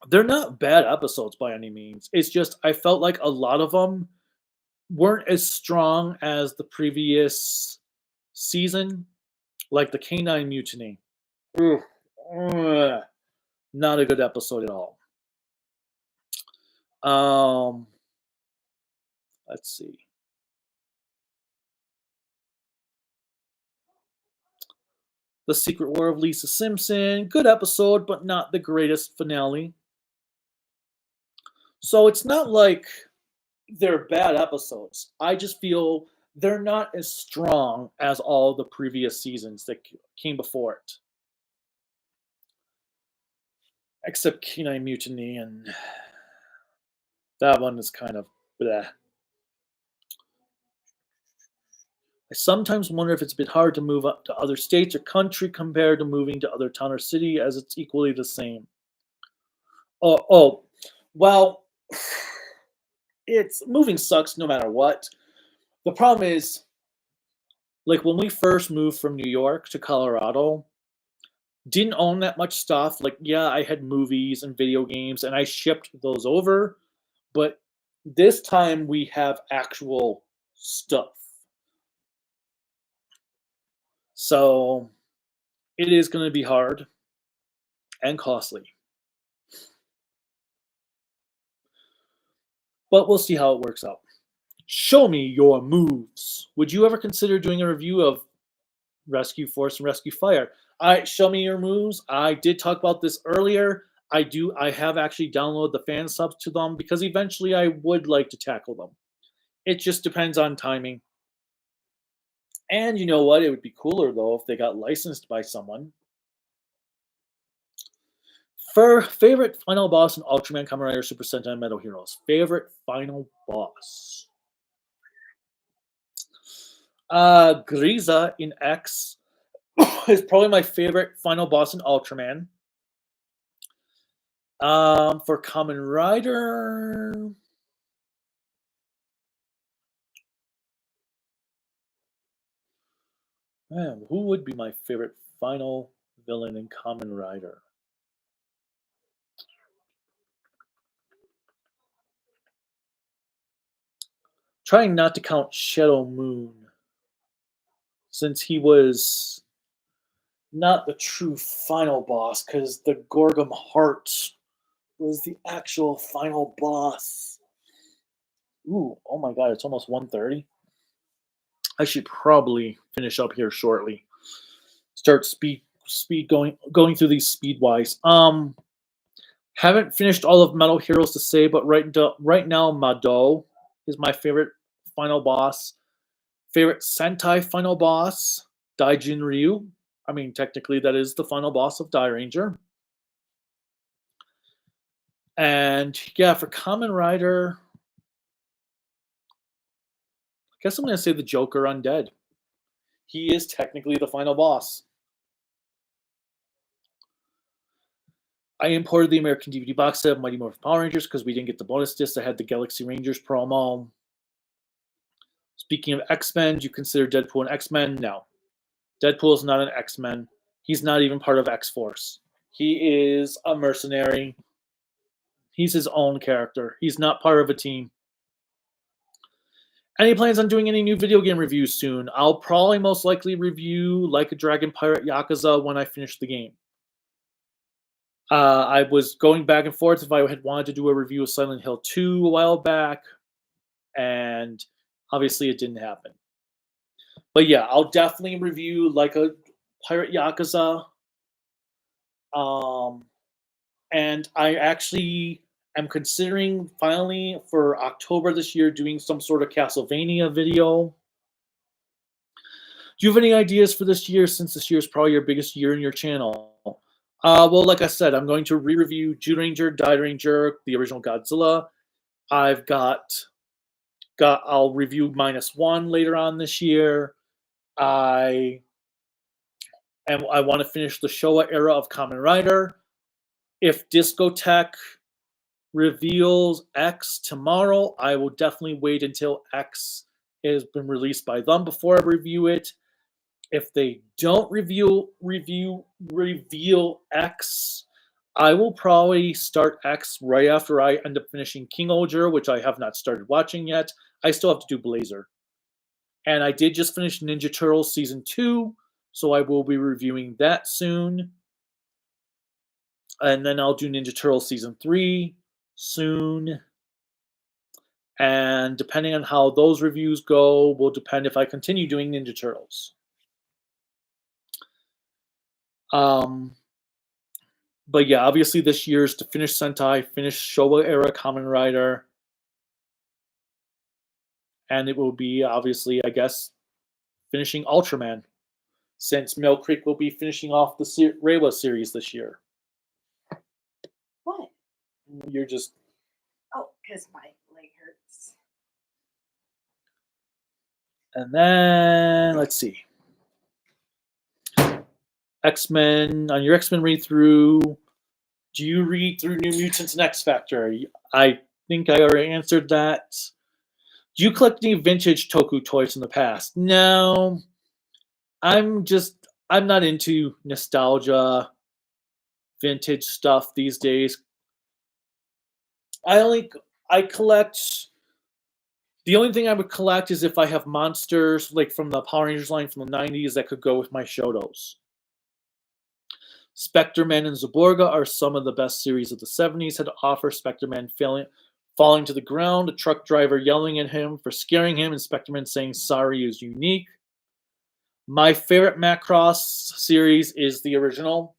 A: they're not bad episodes by any means. It's just I felt like a lot of them weren't as strong as the previous season, like the Canine Mutiny. Not a good episode at all. Let's see. The Secret War of Lisa Simpson, good episode, but not the greatest finale. So it's not like they're bad episodes. I just feel they're not as strong as all the previous seasons that came before it. Except Canine Mutiny, and that one is kind of bleh. I sometimes wonder if it's a bit hard to move up to other states or country compared to moving to other town or city, as it's equally the same. Well, it's moving sucks no matter what. The problem is, like when we first moved from New York to Colorado, didn't own that much stuff. Like, yeah, I had movies and video games, and I shipped those over. But this time we have actual stuff. So it is going to be hard and costly. But we'll see how it works out. Show me your moves. Would you ever consider doing a review of Rescue Force and Rescue Fire? Show me your moves. I did talk about this earlier. I have actually downloaded the fan subs to them because eventually I would like to tackle them. It just depends on timing. And you know what? It would be cooler, though, if they got licensed by someone. For favorite final boss in Ultraman, Kamen Rider, Super Sentai, Metal Heroes. Favorite final boss. Griza in X is probably my favorite final boss in Ultraman. For Kamen Rider, man, who would be my favorite final villain in Kamen Rider? Trying not to count Shadow Moon, since he was not the true final boss, because the Gorgum Heart was the actual final boss? Ooh, oh my god, it's almost 1:30. I should probably finish up here shortly. Start speed going through these speed wise. Haven't finished all of Metal Heroes to say, but right now Mado is my favorite final boss. Favorite Sentai final boss, Daijin Ryu. I mean, technically that is the final boss of Die Ranger. And yeah, for Kamen Rider, I guess I'm going to say the Joker Undead. He is technically the final boss. I imported the American DVD box set of Mighty Morphin Power Rangers because we didn't get the bonus disc that had the Galaxy Rangers promo. Speaking of X-Men, do you consider Deadpool an X-Men? No. Deadpool is not an X-Men. He's not even part of X-Force. He is a mercenary. He's his own character. He's not part of a team. Any plans on doing any new video game reviews soon? I'll probably most likely review Like a Dragon Pirate Yakuza when I finish the game. I was going back and forth if I had wanted to do a review of Silent Hill 2 a while back, and obviously it didn't happen. But yeah, I'll definitely review Like a Pirate Yakuza. And I actually am considering finally for October this year doing some sort of Castlevania video. Do you have any ideas for this year, since this year is probably your biggest year in your channel? Well, like I said, I'm going to re-review Ranger, Die Ranger, the original Godzilla. I've I'll review -1 later on this year. I want to finish the Showa era of Kamen Rider. If Discotech reveals X tomorrow, I will definitely wait until X has been released by them before I review it. If they don't reveal X, I will probably start X right after I end up finishing King Oger, which I have not started watching yet. I still have to do Blazer. And I did just finish Ninja Turtles Season 2, so I will be reviewing that soon. And then I'll do Ninja Turtles Season 3 soon. And depending on how those reviews go, will depend if I continue doing Ninja Turtles. But yeah, obviously this year is to finish Sentai, finish Showa era Kamen Rider. And it will be, obviously, I guess, finishing Ultraman, since Mill Creek will be finishing off the Reiwa series this year.
E: What?
A: You're just...
E: Oh, because my leg hurts.
A: And then, let's see. X-Men, on your X-Men read-through, do you read through New Mutants and X-Factor? I think I already answered that. Do you collect any vintage Toku toys from the past? No. I'm not into nostalgia, vintage stuff these days. I collect... The only thing I would collect is if I have monsters, like from the Power Rangers line from the 90s, that could go with my Shotos. Spectre-Man and Zaborga are some of the best series of the 70s had to offer. Spectre-Man falling to the ground, a truck driver yelling at him for scaring him, and Spectre-Man saying sorry is unique. My favorite Macross series is the original.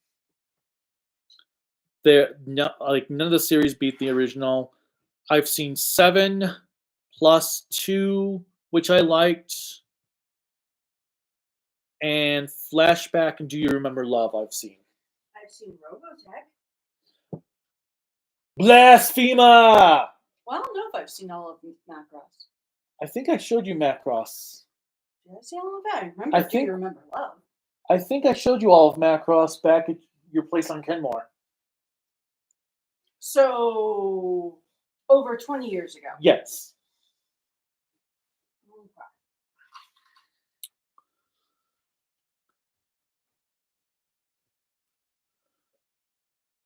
A: None of the series beat the original. I've seen 7 plus 2, which I liked. And Flashback and Do You Remember Love I've seen.
E: I've seen Robotech.
A: Blasphema!
E: Well, I don't know if I've seen all of Macross.
A: I think I showed you Macross.
E: Did I see all of that? I remember.
A: I
E: Do
A: think-
E: You Remember Love?
A: I think I showed you all of Macross back at your place on Kenmore.
E: So, over 20 years ago.
A: Yes.
E: Okay.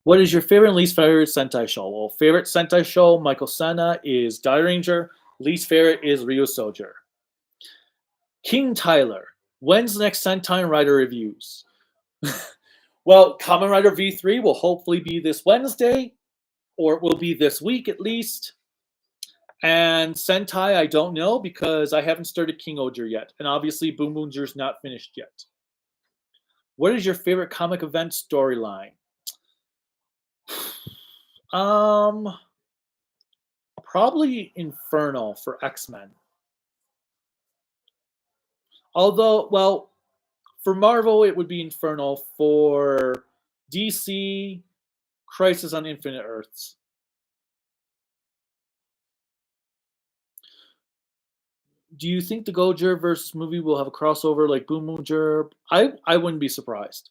A: What is your favorite and least favorite Sentai show? Well, favorite Sentai show, Michael Senna, is Die Ranger. Least favorite is Ryu Soldier. King Tyler, when's the next Sentai Rider reviews? Well, Kamen Rider V3 will hopefully be this Wednesday. or it will be this week at least. And Sentai, I don't know because I haven't started King Oger yet. And obviously, Boom Boonger's not finished yet. What is your favorite comic event storyline? Probably Inferno for X-Men. Although, well, for Marvel, it would be Inferno. For DC, Crisis on Infinite Earths. Do you think the Gojer versus movie will have a crossover like Boom Moonger? I wouldn't be surprised.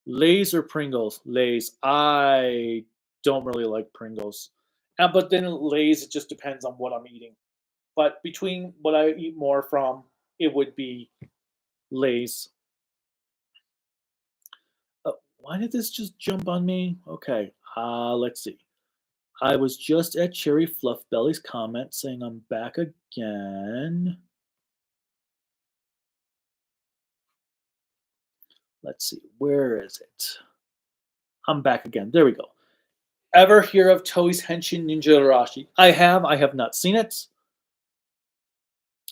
A: Lay's or Pringles? Lay's. I don't really like Pringles. But then Lay's, it just depends on what I'm eating. But between what I eat more from, it would be Lay's. Why did this just jump on me? Okay, let's see. I was just at Cherry Fluff Belly's comment saying I'm back again. Let's see, where is it? I'm back again. There we go. Ever hear of Toei's Henshin Ninja Arashi? I have not seen it.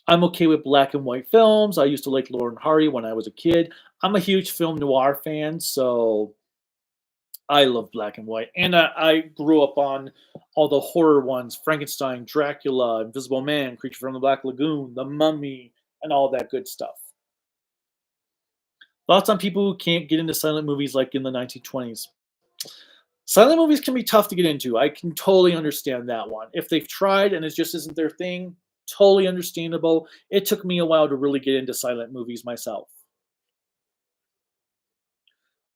A: I'm okay with black and white films. I used to like Laurel and Hardy when I was a kid. I'm a huge film noir fan, so I love black and white. And I grew up on all the horror ones, Frankenstein, Dracula, Invisible Man, Creature from the Black Lagoon, The Mummy, and all that good stuff. Thoughts on people who can't get into silent movies like in the 1920s? Silent movies can be tough to get into. I can totally understand that one. If they've tried and it just isn't their thing, totally understandable. It took me a while to really get into silent movies myself.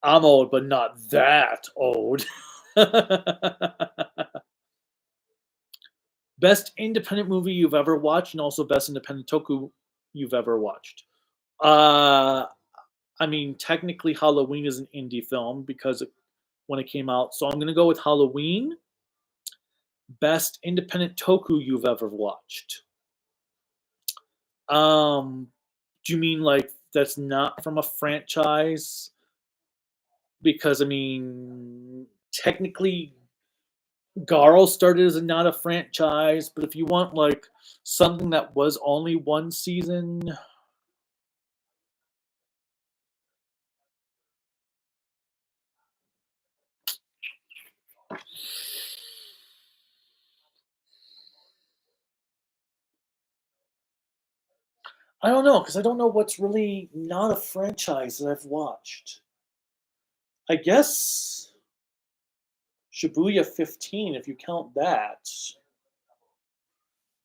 A: I'm old, but not that old. Best independent movie you've ever watched, and also best independent toku you've ever watched. I mean, technically Halloween is an indie film because when it came out. So I'm going to go with Halloween. Best independent toku you've ever watched. Do you mean like that's not from a franchise? Because I mean, technically, Garo started as not a franchise, but if you want like something that was only one season, I don't know because I don't know what's really not a franchise that I've watched. I guess Shibuya 15, if you count that.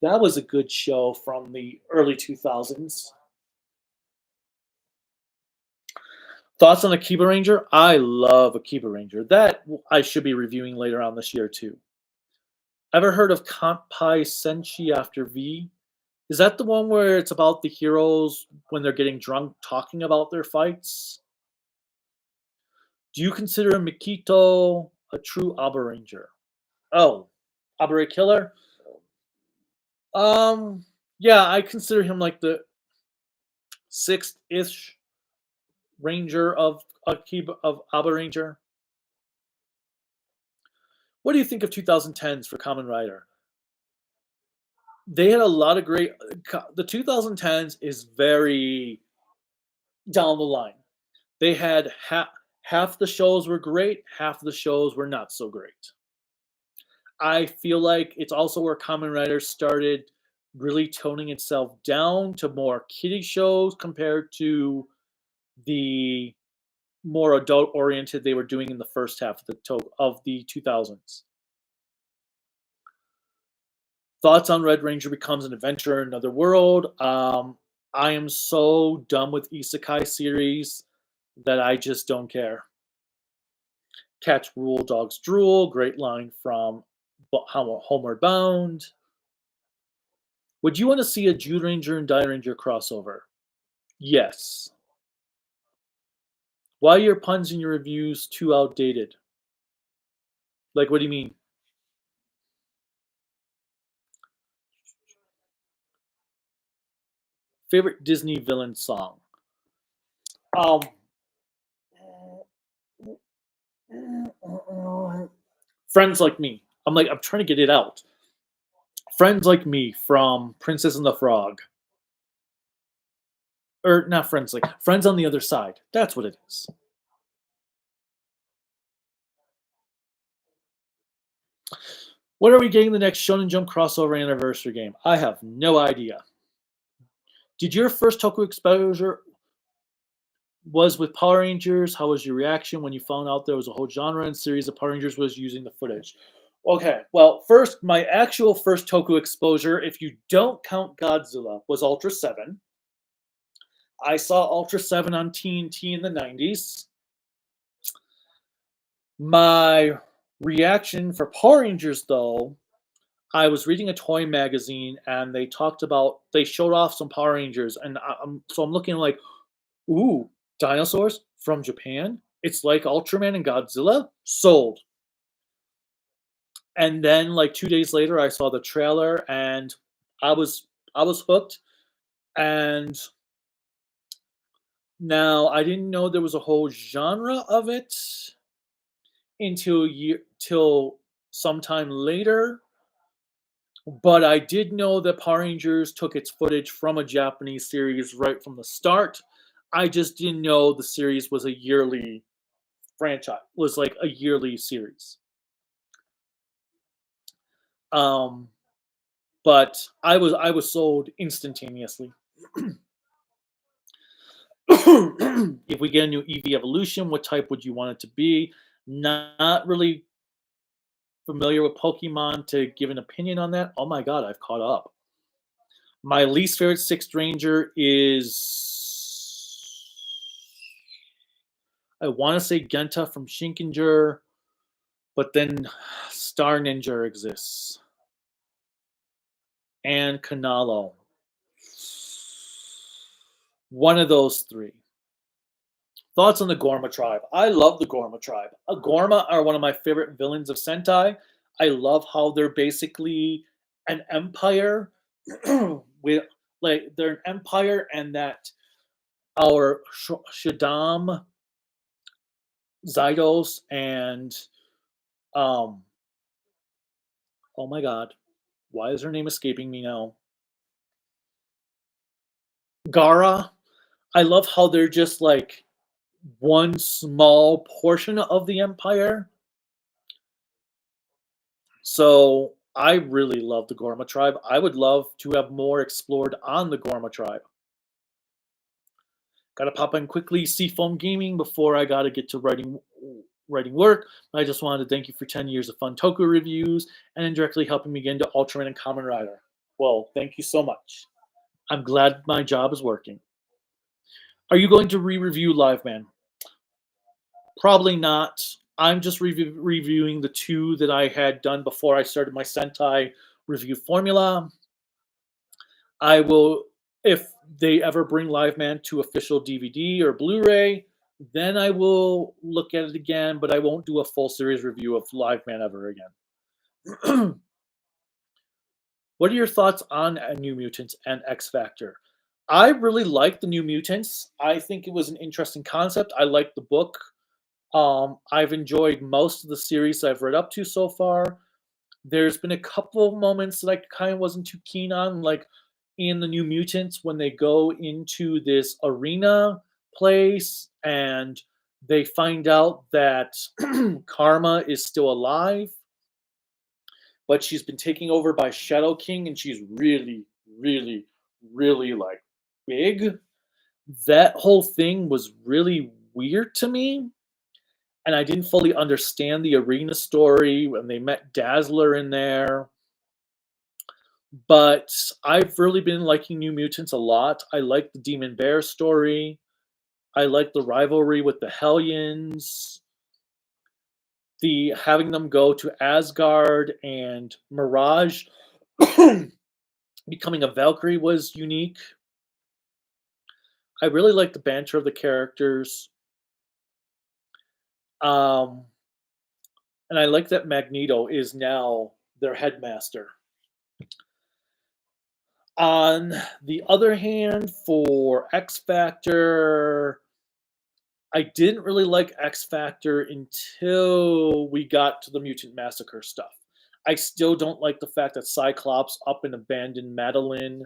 A: That was a good show from the early 2000s. Thoughts on Akiba Ranger? I love Akiba Ranger. That I should be reviewing later on this year too. Ever heard of Kanpai Senshi After V? Is that the one where it's about the heroes when they're getting drunk talking about their fights? Do you consider Mikito a true Aba Ranger? Oh, Abare Killer? Yeah, I consider him like the sixth-ish Ranger of Akiba of Aba Ranger. What do you think of 2010s for Kamen Rider? They had a lot of great. The 2010s is very down the line. They had half the shows were great, half the shows were not so great. I feel like it's also where Kamen Rider started really toning itself down to more kiddie shows compared to the more adult oriented they were doing in the first half of the 2000s. Thoughts on Red Ranger becomes an adventure in another world. I am so done with isekai series that I just don't care. Cats rule, dogs drool. Great line from Homeward Bound. Would you want to see a Jude Ranger and Die Ranger crossover? Yes. Why are your puns in your reviews too outdated? Like, what do you mean? Favorite Disney villain song? Friends Like Me. I'm trying to get it out. Friends Like Me from Princess and the Frog. Or not Friends Like, Friends on the Other Side. That's what it is. When are we getting the next Shonen Jump crossover anniversary game? I have no idea. Did your first Toku exposure was with Power Rangers? How was your reaction when you found out there was a whole genre and series of Power Rangers was using the footage? Okay, well, my actual first Toku exposure, if you don't count Godzilla, was Ultra 7. I saw Ultra 7 on TNT in the 90s. My reaction for Power Rangers, though, I was reading a toy magazine and they showed off some Power Rangers, and I'm looking like, ooh, dinosaurs from Japan? It's like Ultraman and Godzilla? Sold. And then like 2 days later I saw the trailer and I was hooked. And now I didn't know there was a whole genre of it till sometime later. But I did know that Power Rangers took its footage from a Japanese series right from the start. I just didn't know the series was a yearly franchise, was like a yearly series. But I was sold instantaneously. If we get a new EV evolution, what type would you want it to be? Not really familiar with Pokemon to give an opinion on that. Oh my god, I've caught up. My least favorite Sixth Ranger is, I want to say Genta from Shinkenger, but then Star Ninja exists. And Kanalo. One of those three. Thoughts on the Gorma tribe? I love the Gorma tribe. Gorma are one of my favorite villains of Sentai. I love how they're basically an empire with they're an empire, and that our Shaddam, Zydos, and oh my god, why is her name escaping me now? Gara. I love how they're just like one small portion of the empire. So I really love the Gorma tribe. I would love to have more explored on the Gorma tribe. Gotta pop in quickly, Seafoam Gaming, before I gotta get to writing work. I just wanted to thank you for 10 years of fun Toku reviews and indirectly helping me get into Ultraman and Kamen Rider. Well, thank you so much. I'm glad my job is working. Are you going to re-review Liveman? Probably not. I'm just reviewing the two that I had done before I started my Sentai review formula. I will, if they ever bring Liveman to official DVD or Blu-ray, then I will look at it again, but I won't do a full series review of Liveman ever again. What are your thoughts on New Mutants and X Factor? I really like the New Mutants. I think it was an interesting concept. I like the book. I've enjoyed most of the series I've read up to so far. There's been a couple of moments that I kind of wasn't too keen on, like in the New Mutants when they go into this arena place and they find out that Karma is still alive, but she's been taken over by Shadow King and she's really, really, really like big. That whole thing was really weird to me. And I didn't fully understand the arena story when they met Dazzler in there. But I've really been liking New Mutants a lot. I like the Demon Bear story. I like the rivalry with the Hellions. The having them go to Asgard and Mirage becoming a Valkyrie was unique. I really like the banter of the characters. And I like that Magneto is now their headmaster. On the other hand, for X Factor, I didn't really like X Factor until we got to the Mutant Massacre stuff. I still don't like the fact that Cyclops up and abandoned Madeline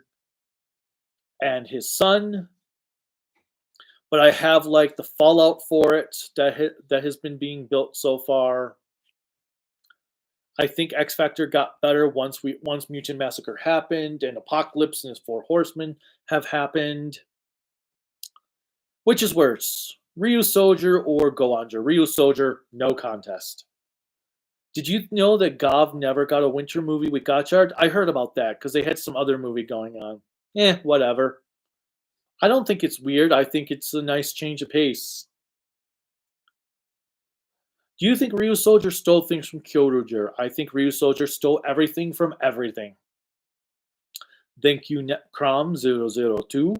A: and his son. But I have liked the fallout for it that has been being built so far. I think X Factor got better once Mutant Massacre happened and Apocalypse and his 4 Horsemen have happened. Which is worse, Ryu Soldier or Go-Anja? Ryu Soldier, no contest. Did you know that Gov never got a winter movie with Gotchard? I heard about that because they had some other movie going on. Whatever. I don't think it's weird. I think it's a nice change of pace. Do you think Ryu Soldier stole things from Kyoruger? I think Ryu Soldier stole everything from everything. Thank you, Netcrom002.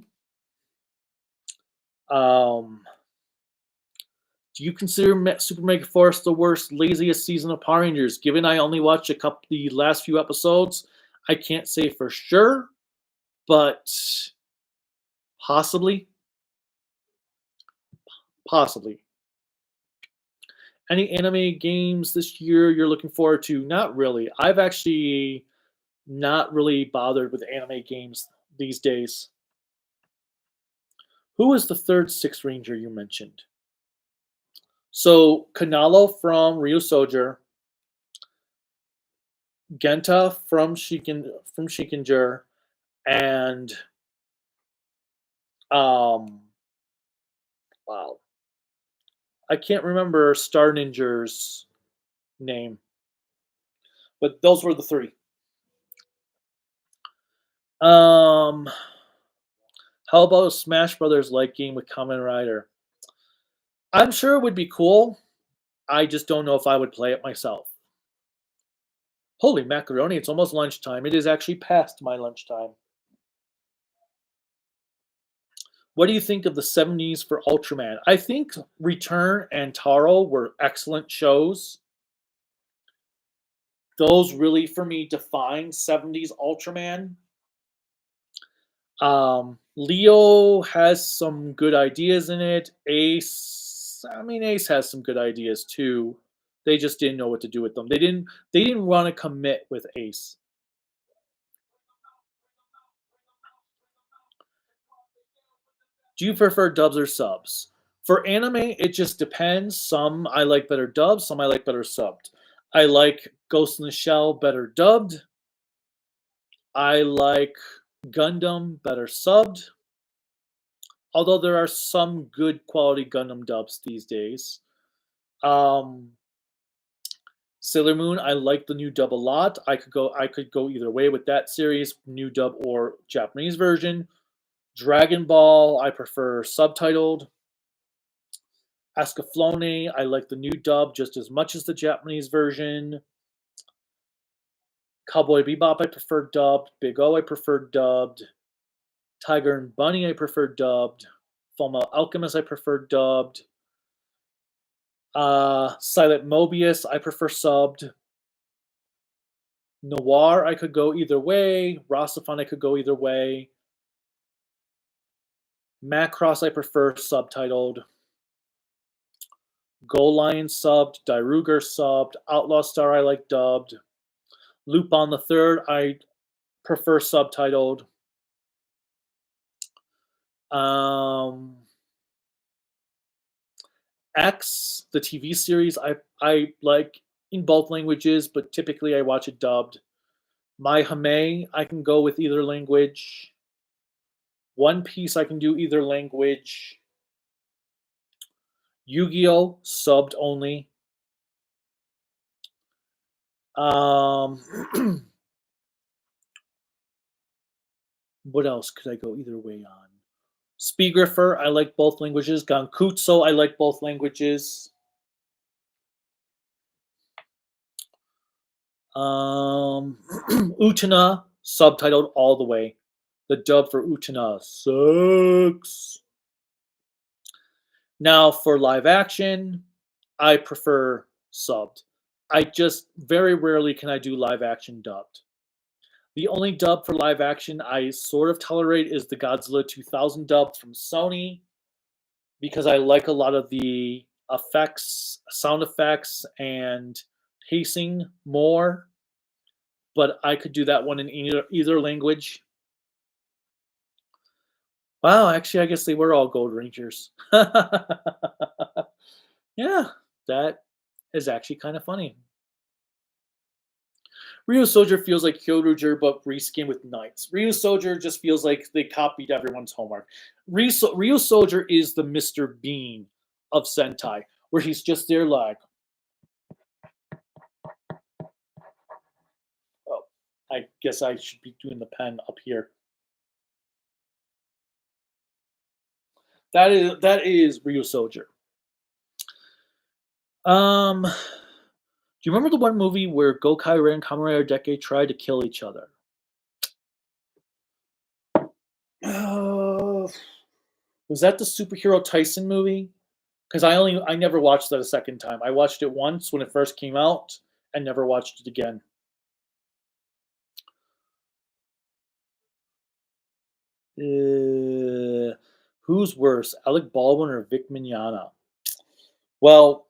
A: Do you consider Super Mega Force the worst, laziest season of Power Rangers? Given I only watched the last few episodes, I can't say for sure, but possibly. Possibly. Any anime games this year you're looking forward to? Not really. I've actually not really bothered with anime games these days. Who was the third Sixth Ranger you mentioned? So, Kanalo from Ryu Soldier, Genta from Shikinger, and wow, I can't remember Star Ninja's name, but those were the 3. How about a Smash Brothers like game with Kamen Rider? I'm sure it would be cool. I just don't know if I would play it myself. Holy macaroni, it's almost lunchtime. It is actually past my lunchtime. What do you think of the 70s for Ultraman? I think Return and Taro were excellent shows. Those really, for me, define 70s Ultraman. Leo has some good ideas in it. Ace has some good ideas too. They just didn't know what to do with them. They didn't want to commit with Ace. Do you prefer dubs or subs? For anime, it just depends. Some I like better dubbed, some I like better subbed. I like Ghost in the Shell better dubbed. I like Gundam better subbed. Although there are some good quality Gundam dubs these days. Sailor Moon, I like the new dub a lot. I could go either way with that series, new dub or Japanese version. Dragon Ball, I prefer subtitled. Escaflowne, I like the new dub just as much as the Japanese version. Cowboy Bebop, I prefer dubbed. Big O, I prefer dubbed. Tiger and Bunny, I prefer dubbed. Fullmetal Alchemist, I prefer dubbed. Silent Mobius, I prefer subbed. Noir, I could go either way. Rasafan, I could go either way. Macross, I prefer subtitled. Gold Lion subbed. Dairuger subbed. Outlaw Star, I like dubbed. Lupin the Third, I prefer subtitled. X, the TV series, I like in both languages, but typically I watch it dubbed. My Hame, I can go with either language. One Piece, I can do either language. Yu-Gi-Oh! Subbed only. What else could I go either way on? Speedgriffer, I like both languages. Gankutsu, I like both languages. Utena, subtitled all the way. The dub for Utena sucks. Now for live action, I prefer subbed. I just very rarely can I do live action dubbed. The only dub for live action I sort of tolerate is the Godzilla 2000 dub from Sony, because I like a lot of the effects, sound effects, and pacing more. but I could do that one in either language. Wow, actually, I guess they were all Gold Rangers. Yeah, that is actually kind of funny. Ryu Soldier feels like Kyoruger, but reskinned with knights. Ryu Soldier just feels like they copied everyone's homework. Ryu Soldier is the Mr. Bean of Sentai, where he's just there like, oh, I guess I should be doing the pen up here. That is Ryu Soldier. Do you remember the one movie where Gokai Ren and Kamen Rider Deke tried to kill each other? Was that the superhero Tyson movie? Because I never watched that a second time. I watched it once when it first came out and never watched it again. Who's worse, Alec Baldwin or Vic Mignogna? Well,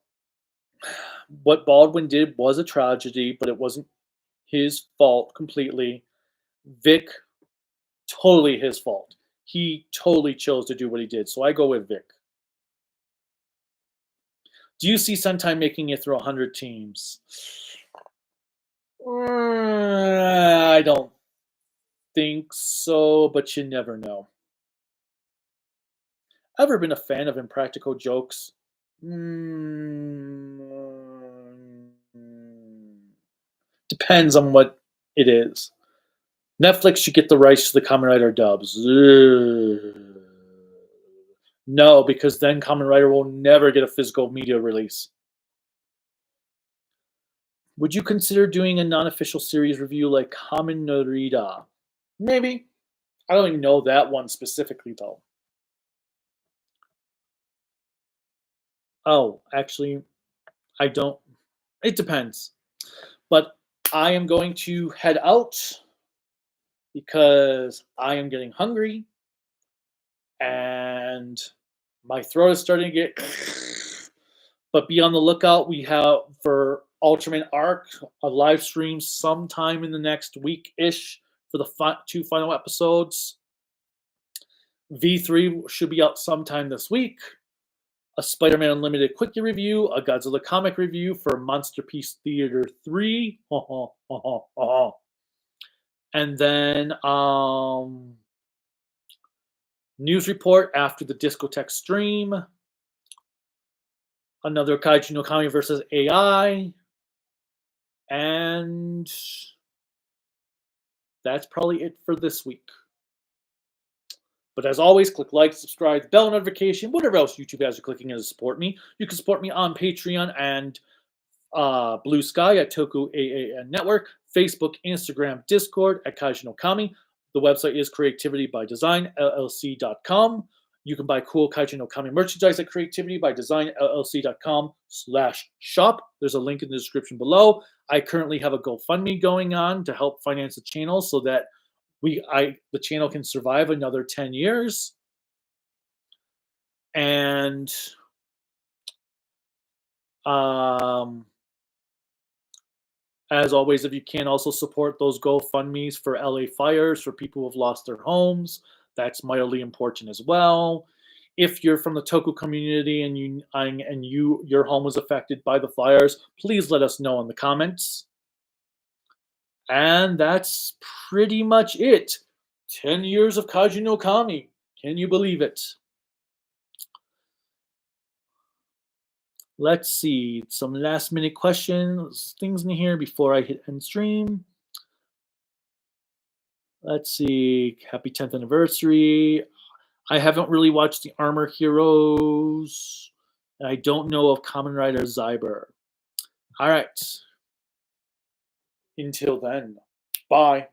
A: what Baldwin did was a tragedy, but it wasn't his fault completely. Vic, totally his fault. He totally chose to do what he did, so I go with Vic. Do you see Sentai making it through 100 teams? I don't think so, but you never know. Ever been a fan of Impractical Jokes? Depends on what it is. Netflix should get the rights to the Kamen Rider dubs. No, because then Kamen Rider will never get a physical media release. Would you consider doing a non-official series review like Kamen Norida? Maybe. I don't even know that one specifically, though. Oh, actually, I don't. It depends. But I am going to head out because I am getting hungry and my throat is starting to get. But be on the lookout. We have for Ultraman Arc a live stream sometime in the next week-ish for the 2 final episodes. V3 should be out sometime this week. A Spider-Man Unlimited Quickie review, a Godzilla comic review for Monster Piece Theater 3. And then news report after the Discotheque stream. Another Kaiju no Kami versus AI. And that's probably it for this week. But as always, click like, subscribe, bell notification, whatever else YouTube has you clicking in to support me. You can support me on Patreon and Bluesky at Toku AAN Network, Facebook, Instagram, Discord at Kaiju no Kami. The website is creativitybydesignllc.com. You can buy cool Kaiju no Kami merchandise at creativitybydesignllc.com/shop. There's a link in the description below. I currently have a GoFundMe going on to help finance the channel so that the channel can survive another 10 years. And as always, if you can also support those GoFundMes for LA fires for people who have lost their homes, that's mildly important as well. If you're from the Toku community and your home was affected by the fires, please let us know in the comments. And that's pretty much it. 10 years of Kaiju no Kami. Can you believe it? Let's see. Some last minute questions, things in here before I hit end stream. Let's see. Happy 10th anniversary. I haven't really watched the Armor Heroes. And I don't know of Kamen Rider Zyber. All right. Until then, bye.